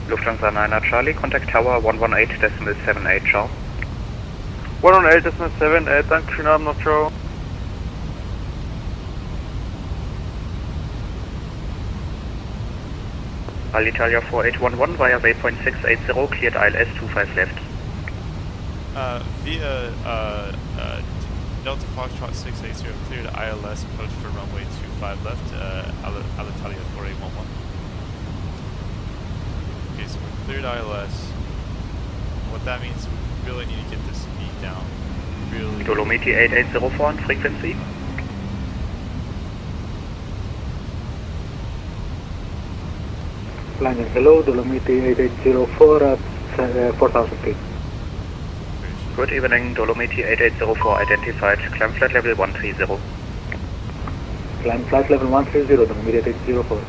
Lufthansa 9 Charlie, contact tower 118.78, ciao. 118.78, Dankeschön, Abend noch, ciao. Alitalia 4811 via waypoint 680, cleared ILS 25 left. Via Delta Foxtrot 680, cleared ILS approach for runway 25 left, Alitalia 4811. Okay, so we're cleared ILS. What that means, we really need to get this speed down. Really. Dolomiti 8804 on frequency. Flying hello, Dolomiti 8804 at 4000 feet. Good evening, Dolomiti 8804 identified, climb flight level 130. Climb flight level 130, Dolomiti 8804.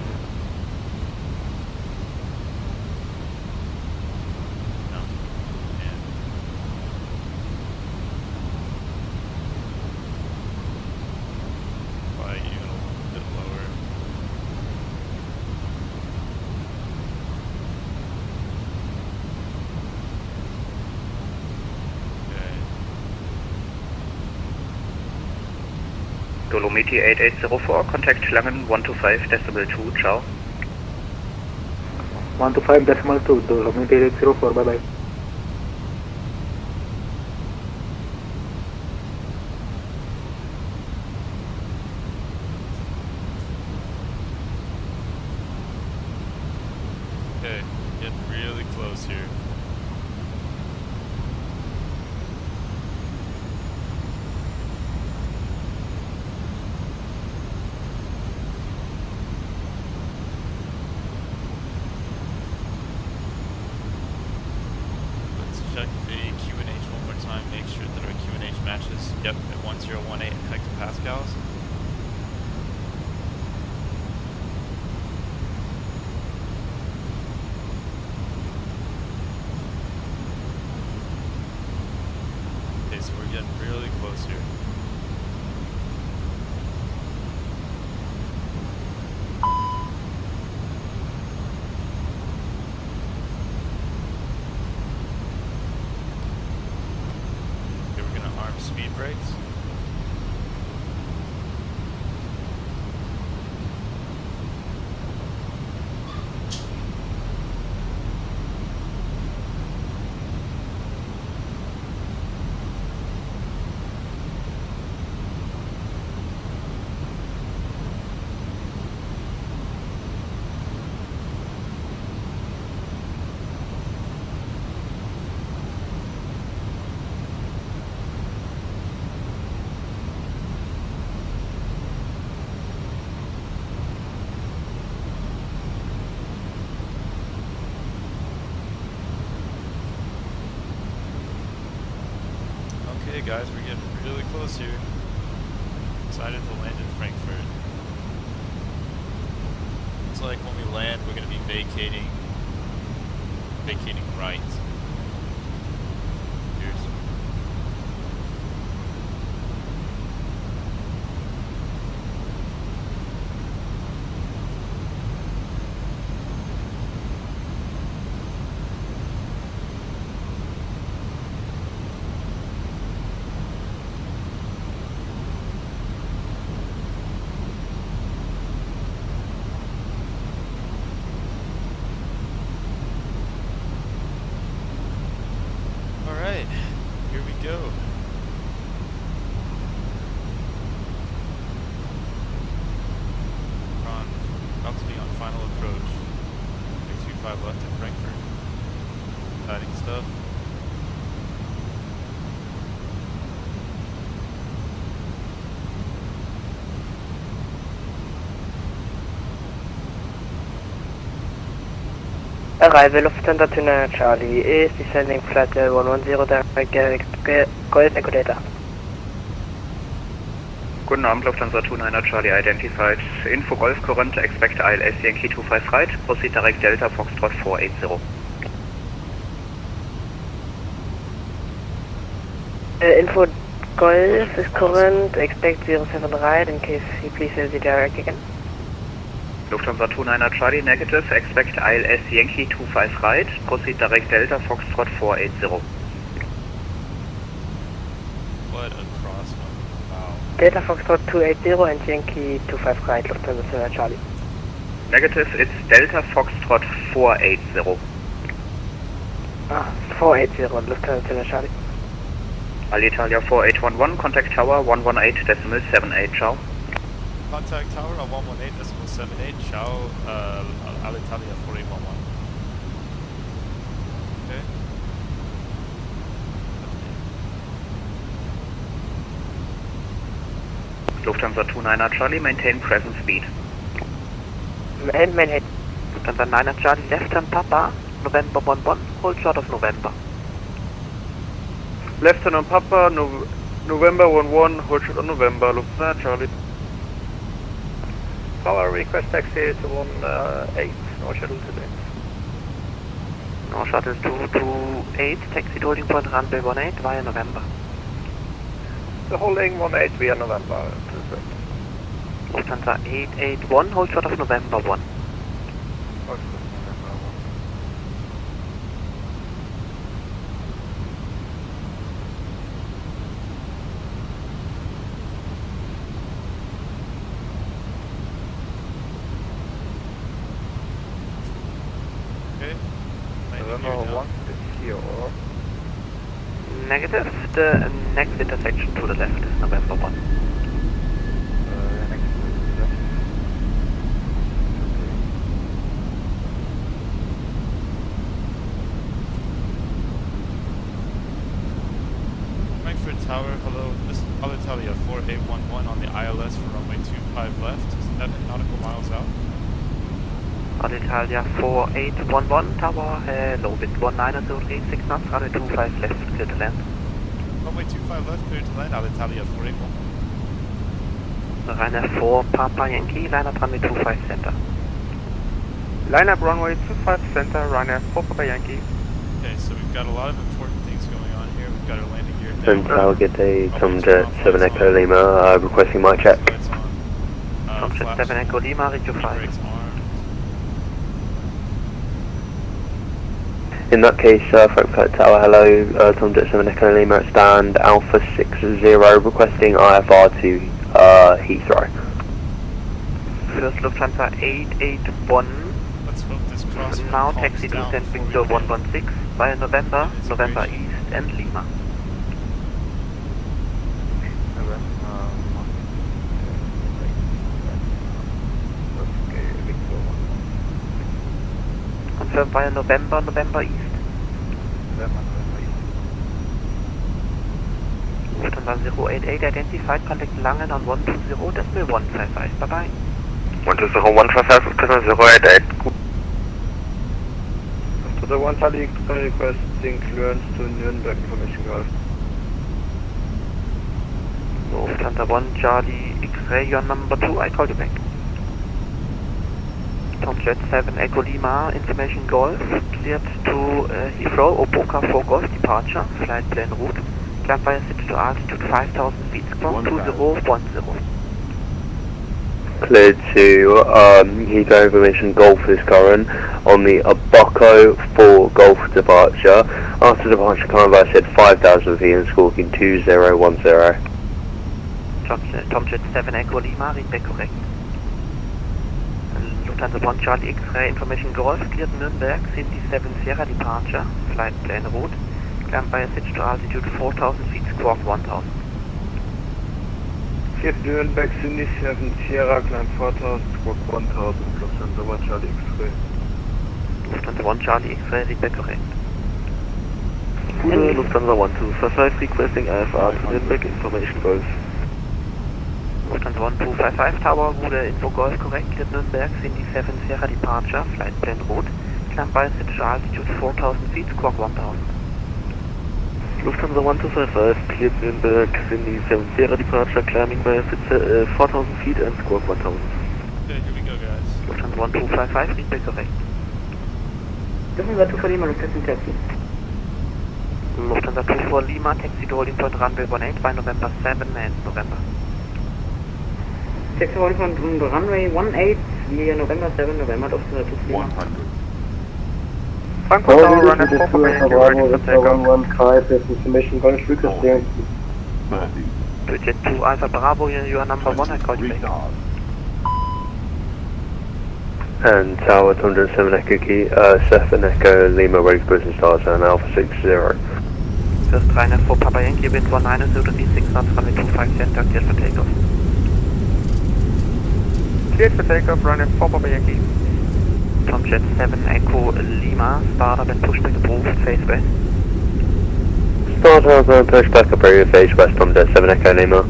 Dolomiti 8804, contact Langen 125.2, ciao. 125.2, Dolomiti 8804, bye bye. Okay, getting really close here. Check the QNH one more time, make sure that our QNH matches. Yep, at 1018 hectopascals. Okay, so we're getting really close here. Speed brakes. Okay guys, we're getting really close here. Excited to land in Frankfurt. It's like when we land, we're going to be vacating right. Here's approach. 25 left to Frankfurt. Exciting stuff. Arrival Lufthansa 29 Charlie is descending flight 110 direct Golf Echo Delta. Guten Abend, Lufthansa 29 Charlie identified. Info Golf Current, expect ILS Yankee 25 right, proceed direct Delta Foxtrot 480. Info Golf is current, expect 07 right in case you please the direct again. Lufthansa 29 Charlie negative, expect ILS Yankee 25 right, proceed direct Delta Foxtrot 480. What a crosswind. Wow. Delta Foxtrot 280 and Yankee 25 right, Lufthansa 29 Charlie. Negative, it's Delta Foxtrot 480. 480, Lufthansa 29 Charlie. Alitalia 4811, contact tower 118.78, ciao. Contact tower on 118.78, ciao, Alitalia 4811. Okay. Lufthansa 29 Charlie, maintain present speed. Maintain. Lufthansa 9 Charlie, left hand Papa, November 11, hold short of November. Left hand on Papa, November 11, hold short on November, Lufthansa Charlie. Power request taxi to 18, no shuttle today. No shuttle 228, taxi to holding point runway 18 via November. The holding 18 via November. Lufthansa 881, hold short of November 1. Negative, the next intersection to the left is November 1. Frankfurt Tower, hello, this is Alitalia 4811 on the ILS for runway 25 left, 7 nautical miles out. Alitalia 4811, tower, hello, wind 1903, 6 knots, runway 25 left, clear to land. Runway 25 left, clear to land, Alitalia 4811. Ryanair 4, Papa Yankee, line up runway 25 center. Line up runway 25 center, Ryanair 4, Papa Yankee. Okay, so we've got a lot of important things going on here. We've got our landing gear down. Target a Tomjet 7 Echo Lima, requesting my check. Tomjet 7 Echo Lima, read your flight. In that case, Frankfurt Tower, hello, Tomjet 7 Echo Lima at stand, Alpha 60, requesting IFR to Heathrow. First Lufthansa 881. Let's hope this crosswind now taxi to descending to 116 via November, November East and Lima. Confirm via November, November East. Lufthansa 088 identified, contact Langen on 120.155. Bye bye. 120.155, Lufthansa 088. To the 1 Charlie requesting clearance to Nürnberg, information Golf. Lufthansa 1 Charlie X-ray, you're number 2, I call you back. Tomjet 7 Echo Lima, information Golf, cleared to Heathrow, Oboka 4 Golf departure, flight plan route, climb via city to altitude 5,000 feet, squawk 2010. Cleared to Heathrow information Golf is current on the Oboka 4 Golf departure. After departure, climb via said 5,000 feet and squawking 2010. Tomjet 7 Echo Lima, read back correct. Lufthansa 1 Charlie X-ray, information Golf, cleared Nürnberg, Cindy 7 Sierra departure, flight plan route, climb via pitch to altitude 4,000 feet, squawk 1,000. Cleared Nürnberg, Cindy 7 Sierra, Climb 4000, Squawk 1000, Lufthansa 1 Charlie X-Ray. Lufthansa 1 Charlie X-Ray, feedback correct. Lufthansa 1255 requesting IFR to Nürnberg, information Golf. Lufthansa 1255 Tower, Ruder Info Golf correct, cleared Nürnberg, Cindy 7 Sierra departure, flight plan route, climb by City altitude 4000 feet, Squawk 1000. Lufthansa 1255 cleared Nürnberg, Cindy 7 Sierra departure, climbing by 4000 feet and Squawk 1000. Okay, here we go, guys. Lufthansa 1255, feedback correct. Lufthansa 24 Lima, requesting taxi. Lufthansa 24 Lima, taxi to holding point runway 18 by November 7 and November. Taxi holding point runway 18 via November 7, November, Lufthansa 24 Lima. 100. Frankfurt Tower, run at 4 Papa Yankee, ready for takeoff. 115 with information Golf requesting. 30. To Jet 2 Alpha Bravo, you are number 1, I call you back. And Tower 207 Echo Key, 7 Echo Lima, ready for business start and Alpha 60. First Ryanair 4 Papa Yankee, wind 1906 knots, runway 25 center, cleared for takeoff. Cleared for takeoff, run at 4 Papa Yankee. From Jet 7 Echo Lima, startup and pushback approved, face west. Startup and pushback approved, face west from Jet 7 Echo Lima.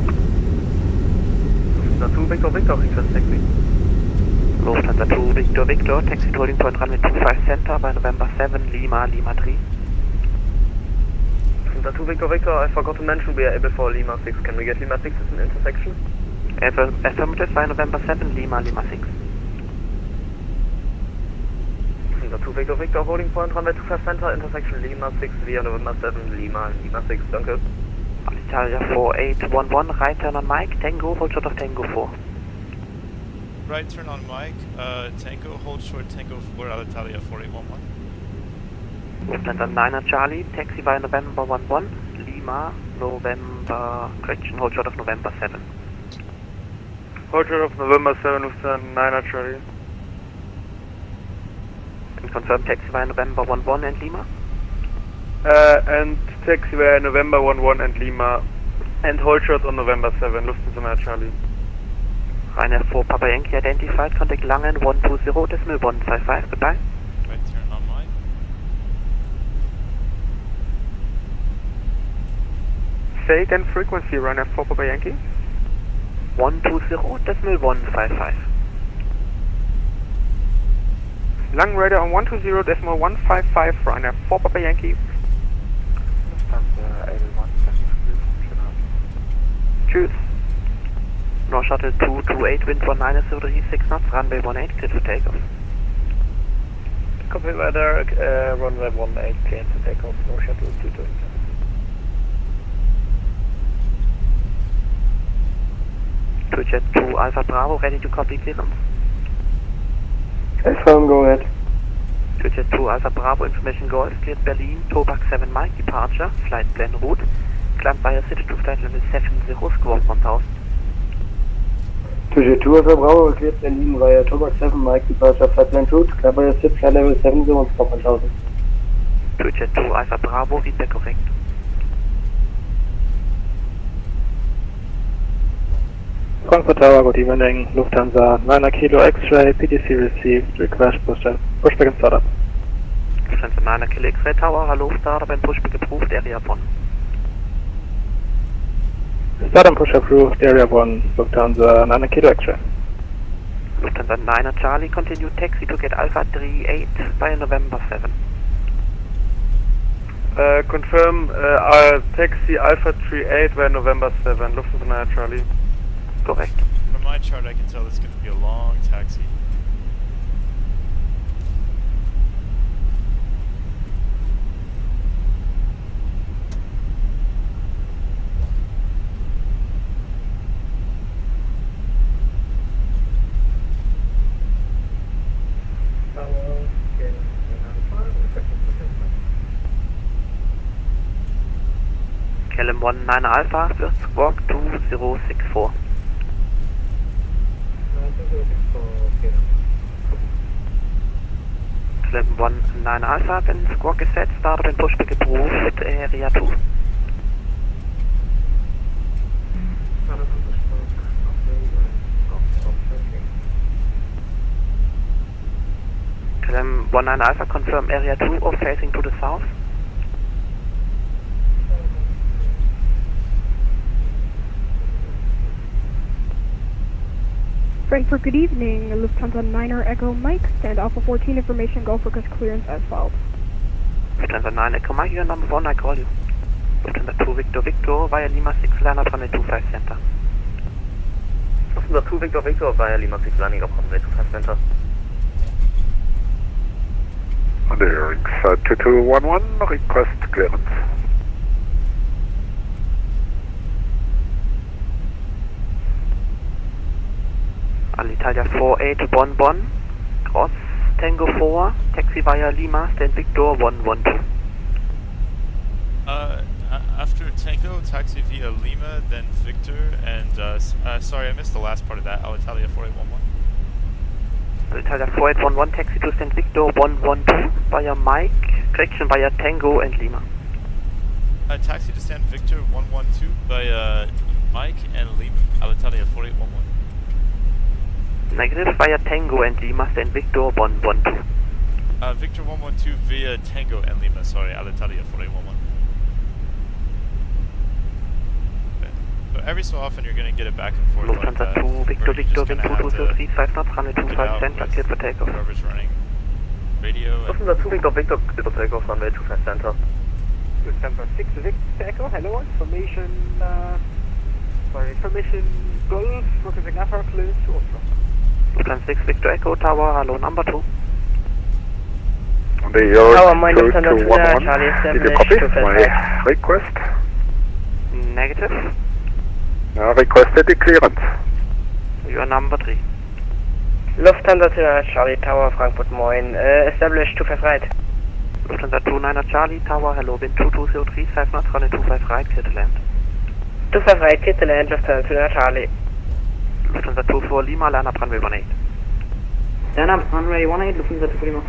Lufthansa 2 Victor Victor, request taxi. Lufthansa 2 Victor Victor, taxi to holding point runway 25 center by November 7, Lima, Lima 3. Lufthansa 2 Victor Victor, I forgot to mention we are able for Lima 6. Can we get Lima 6 as an intersection? Affirmative by November 7, Lima, Lima 6. Lufthansa 2 Victor Victor, holding point runway 25 center, intersection Lima 6 via November 7, Lima, Lima 6, danke. Italia 4811, right turn on Mike, Tango, hold short of Tango 4. Right turn on Mike, Tango, hold short Tango 4, Alitalia 4811. Lufthansa 9 Charlie, taxi by November 11, Lima, November, correction, hold short of November 7. Hold short of November 7, Lufthansa 9 Charlie. And confirm taxi by November 11 and Lima? And taxi via November 11 and Lima. And hold short on November 7, Lufthansa 9 Charlie. Ryanair 4 Papa Yankee identified, contact Langen 120.155, goodbye. Right turn on Mike. Say again frequency, Ryanair 4 Papa Yankee. 120.155. Lang radar on 120.155, Ryanair 4 Papa Yankee. Tschüss. North Shuttle 228, wind 1936 knots, runway 18, cleared for takeoff. Copy weather, runway 18, cleared to takeoff, North Shuttle 228. To Jet 2 Alpha Bravo, ready to copy clearance. Confirm, go ahead. To Jet 2 Alpha Bravo, information Golf, cleared Berlin, Tobak 7 Mike, departure, flight plan route, climb via City to flight level 70, squawk 1000. To Jet 2 Alpha Bravo, cleared Berlin via Tobak 7 Mike, departure, flight plan route, climb via City flight level 70, squawk 1000. To Jet 2 Alpha Bravo, feedback correct. Frankfurt Tower, good evening. Lufthansa 9 Kilo X-Ray, PTC received, request pushback and startup. Lufthansa 9 Kilo X-Ray Tower, hello, startup and pushback approved, area 1. Start and push approved, area 1, Lufthansa 9 Kilo X-Ray. Lufthansa 9 Charlie, continue taxi to get Alpha 38 by November 7. Confirm taxi Alpha 38 by November 7, Lufthansa 9 Charlie. Correct. From my chart, I can tell this is going to be a long taxi. KLM 19 Alpha, first squawk 2064. KLM 19 Alpha, when squawk is set, startup and pushback approved, area 2. 19 Alpha, confirm area 2 or facing to the south. Frankfurt, good evening. Lufthansa 9er Echo Mike, stand Alpha 14, information, go for clearance as filed. Lufthansa 9 Echo Mike, you're number 1, I call you. Lufthansa 2 Victor Victor via Lima 6 Liner from the 25 Center. Lufthansa 2 Victor Victor via Lima 6 landing up on the 25 Center. Bearings 2211, request clearance. Alitalia 4811, cross Tango 4, taxi via Lima, stand Victor 112. After Tango, taxi via Lima, then Victor, and sorry, I missed the last part of that. Alitalia 4811. Alitalia 4811, taxi to stand Victor 112 via Mike, correction via Tango and Lima. Taxi to stand Victor 112 by Mike and Lima. Alitalia 4811. Negative via Tango and Lima, stand Victor 112. Victor 112 via Tango and Lima, sorry, Alitalia 4811. So every so often you're going to get it back and forth Lufthansa like that. 2 Victor Victor, wind 2203, 5 knots, runway 25 center, cleared for takeoff. Whoever's running radio. Lufthansa 2 Victor Victor, cleared for takeoff, runway 25 center. Lufthansa 6 Victor Echo, hello, information Golf, requesting Alpha, clearance to Oslo. Lufthansa 6 Victor Echo, tower, hello, number 2. Tower, my Lufthansa 2 Charlie, did you copy my request? Negative. Requested the clearance. You are number 3. Lufthansa 2 Charlie, tower, Frankfurt, moin, establish 25 right. Lufthansa 29 Charlie, tower, hello, wind 2203, 5 knots, runway 25 right, clear to land. 25 right, clear to land, Lufthansa 2 Charlie. Lufthansa 24 Lima, line up runway 18. Line up runway 18, Lufthansa 2 Lima.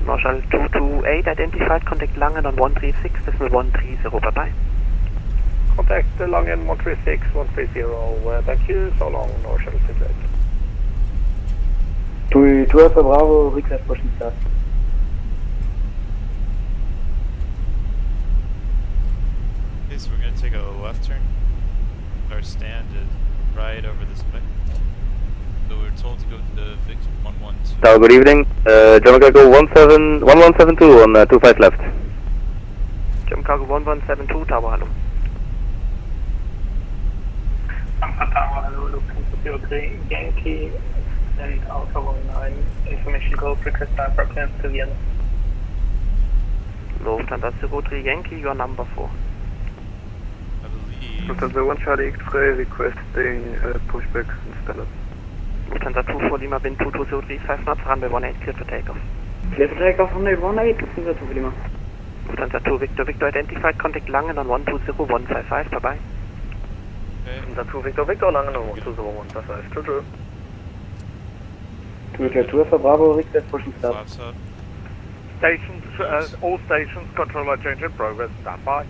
Marshal 228, identified, contact Langen on 136, decimal 130, bye-bye. Contact Langen 136, 130, thank you, so long, no shuttle 68. 2 Alpha Bravo, request pushing start. Okay, so we're going to take a left turn. Our stand is right over this way. So we were told to go to Victor 112. Tower, good evening. German Cargo 1172 on 25 left. German Cargo 1172, tower, hello. Tower, hello, Lufthansa 03, Yankee, and Alpha 19, information Golf, request Alpha, clearance to Vienna. Lufthansa 03 Yankee, you are number 4. Lufthansa 1 Charlie X-ray, requesting pushback and stand-up. Lufthansa 24 Lima, wind 2203, 5 knots, runway 18, clear for takeoff. Clear for takeoff, runway 18, Lufthansa 2 Lima. Lufthansa 2 Victor Victor, identified, contact Langen on 120, 155, bye-bye. Lufthansa 2 Victor Victor, Langen on 120, 155, true. 2 Alpha Bravo, request pushing start. Flaps up. Stations, all stations, controller change in progress, stand by.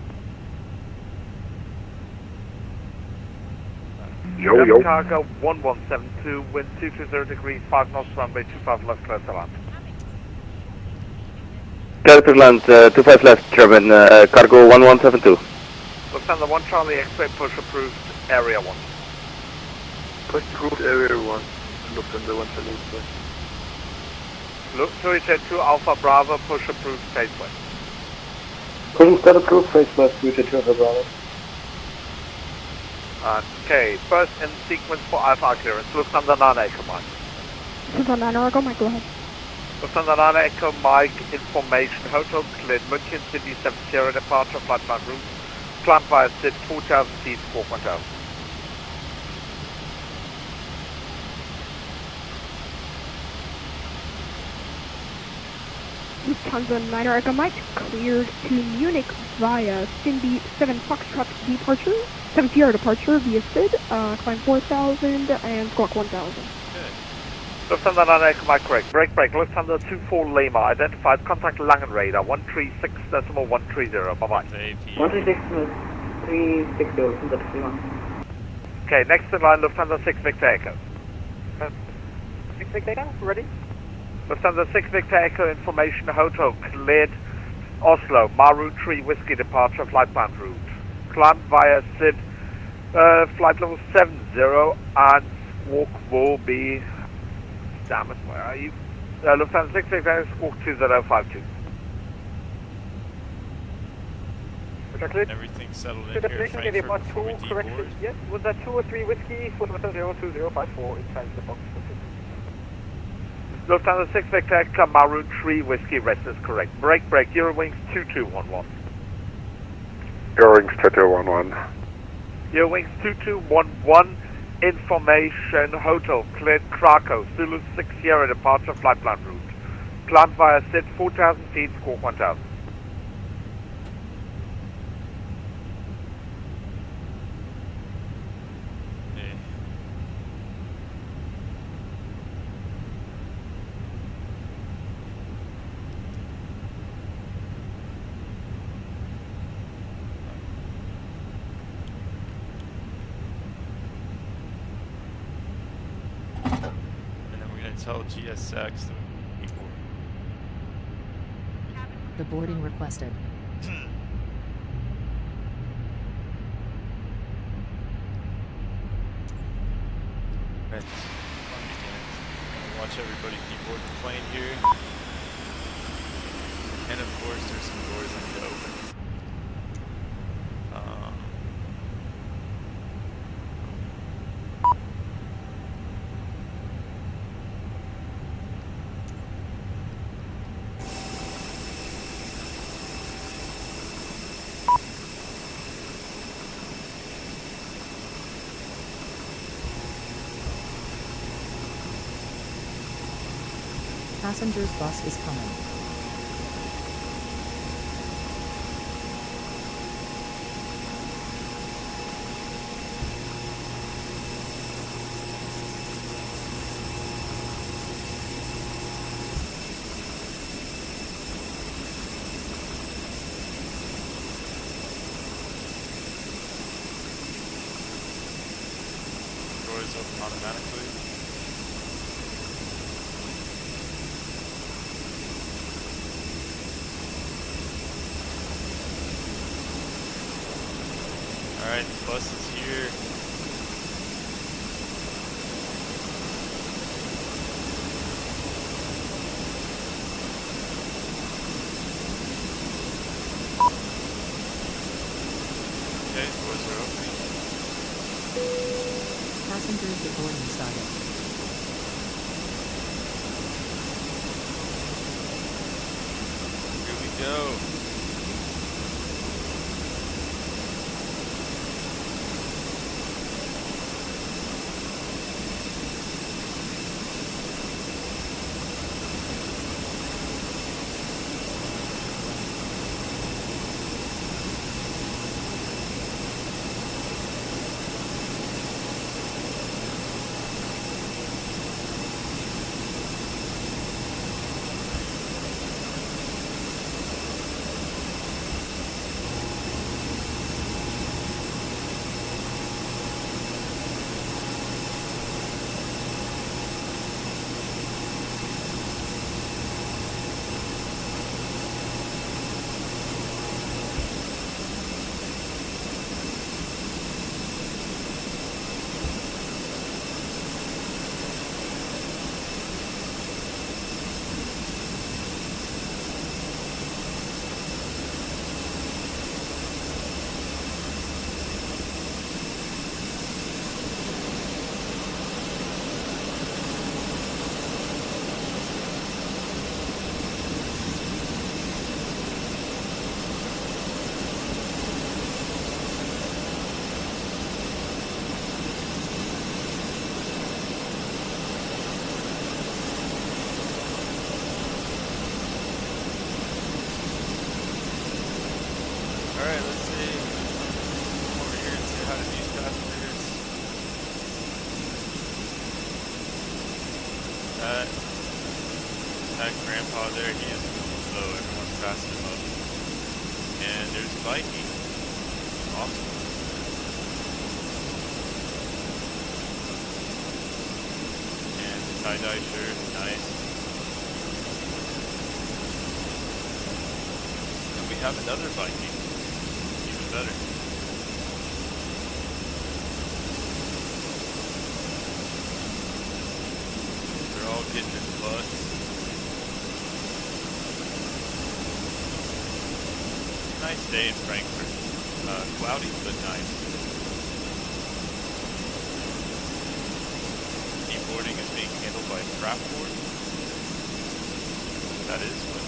Yo. Cargo 1172, wind 220 degrees, 5 knots, runway 25 left, clear to land. Clear to land, 25 left, German, Cargo 1172. Lufthansa 1 Charlie X-ray push approved, area 1. Push approved, area 1. Lufthansa 1 Charlie X-ray. Look, 2 Alpha Bravo, push approved, phase west. Pushing start approved, phase west, 2 Alpha Bravo. Okay, first in sequence for Alpha clearance, Lufthansa 9 Echo Mike. Lufthansa 9 Echo Mike, go ahead. Lufthansa 9 Echo Mike, information, Hotel cleared, München City 70 departure, flight plan route, climb via SID 4000 feet, 4.0. Lufthansa 9 Echo Mike, cleared to Munich via Cindy 7 Foxtrot departure, 70 departure via SID, climb 4000 and squawk 1000. Lufthansa 9 Echo Mike, correct. Break, Lufthansa 24 Lima, identified, contact Langen radar, 136.130, bye-bye. 136.360, Lufthansa 2 Lima. Okay, next in line, Lufthansa 6 Victor Echo. 6 Victor Echo, ready? Lufthansa 6 Victor Echo information, hotel cleared, Oslo, Maroon 3 Whiskey departure, flight plan route. Climb via SID, flight level 70, and walk will be, damn it, where are you? Lufthansa 6 Victor Echo, squawk 2052. Everything settled in here at Frankfurt before we deboard. Yes, was that 2 or 3 whiskey for Lufthansa 02054 inside the box? Lufthansa 6 Victor Echo, Maroon 3 Whiskey, rest is correct. Break, Eurowings 2211. Eurowings 2211. Eurowings 2211, information, hotel cleared, Krakow, Zulu 6 Sierra departure, flight plan route. Climb via SID 4,000 feet, squawk 1000. Tell GSX to deboard. The boarding requested. Right. Watch everybody deboard the plane here. And of course there's some doors I need to open. Passengers bus is coming. Doors open automatically. Alright, the bus is here. Okay, doors are opening. Passengers boarding started. Here we go. Alright, let's see. Come over here and say hi to these passengers. That grandpa there, he is slow. Everyone's passing him up. And there's Viking. Awesome. And the tie-dye shirt, nice. have another Viking. Even better. They're all getting in the bus. Nice day in Frankfurt. Cloudy, but nice. Boarding is being handled by Craft Board. That is what.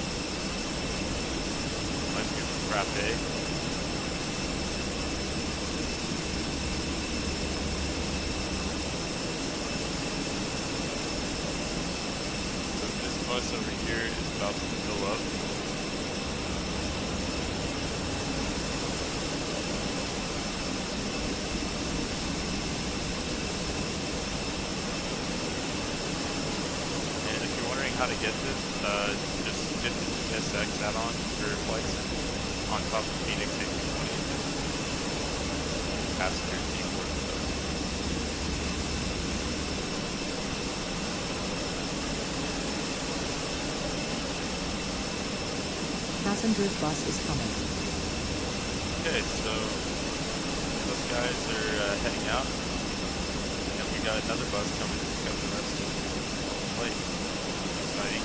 Let's go for Craft A. So this bus over here is about to fill up. How to get this, just get the SX add-on for license on top of Phoenix 820 passenger keyboard. Passenger's bus is coming. Okay, so those guys are heading out, and we got another bus coming to pick up the rest of the flight. Exciting.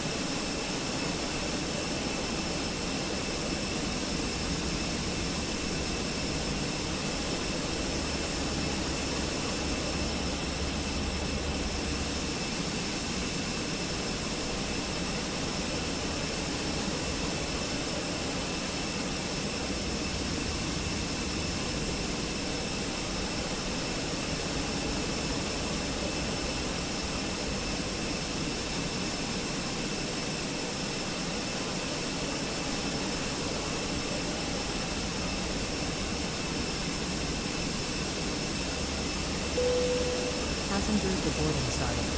Passengers boarding started.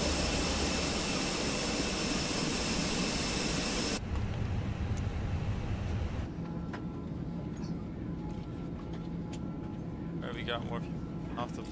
Alright, we got more off the.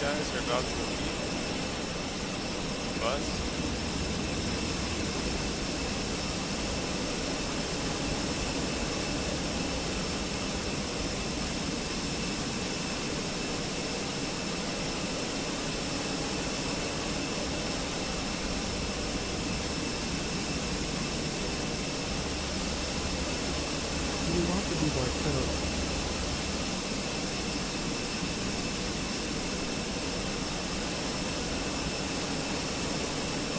Guys are about to leave the bus. You want the keyboard code.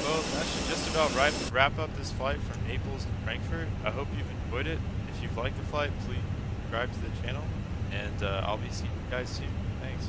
Well, that should just about wrap up this flight from Naples to Frankfurt. I hope you've enjoyed it. If you've liked the flight, please subscribe to the channel, and I'll be seeing you guys soon. Thanks.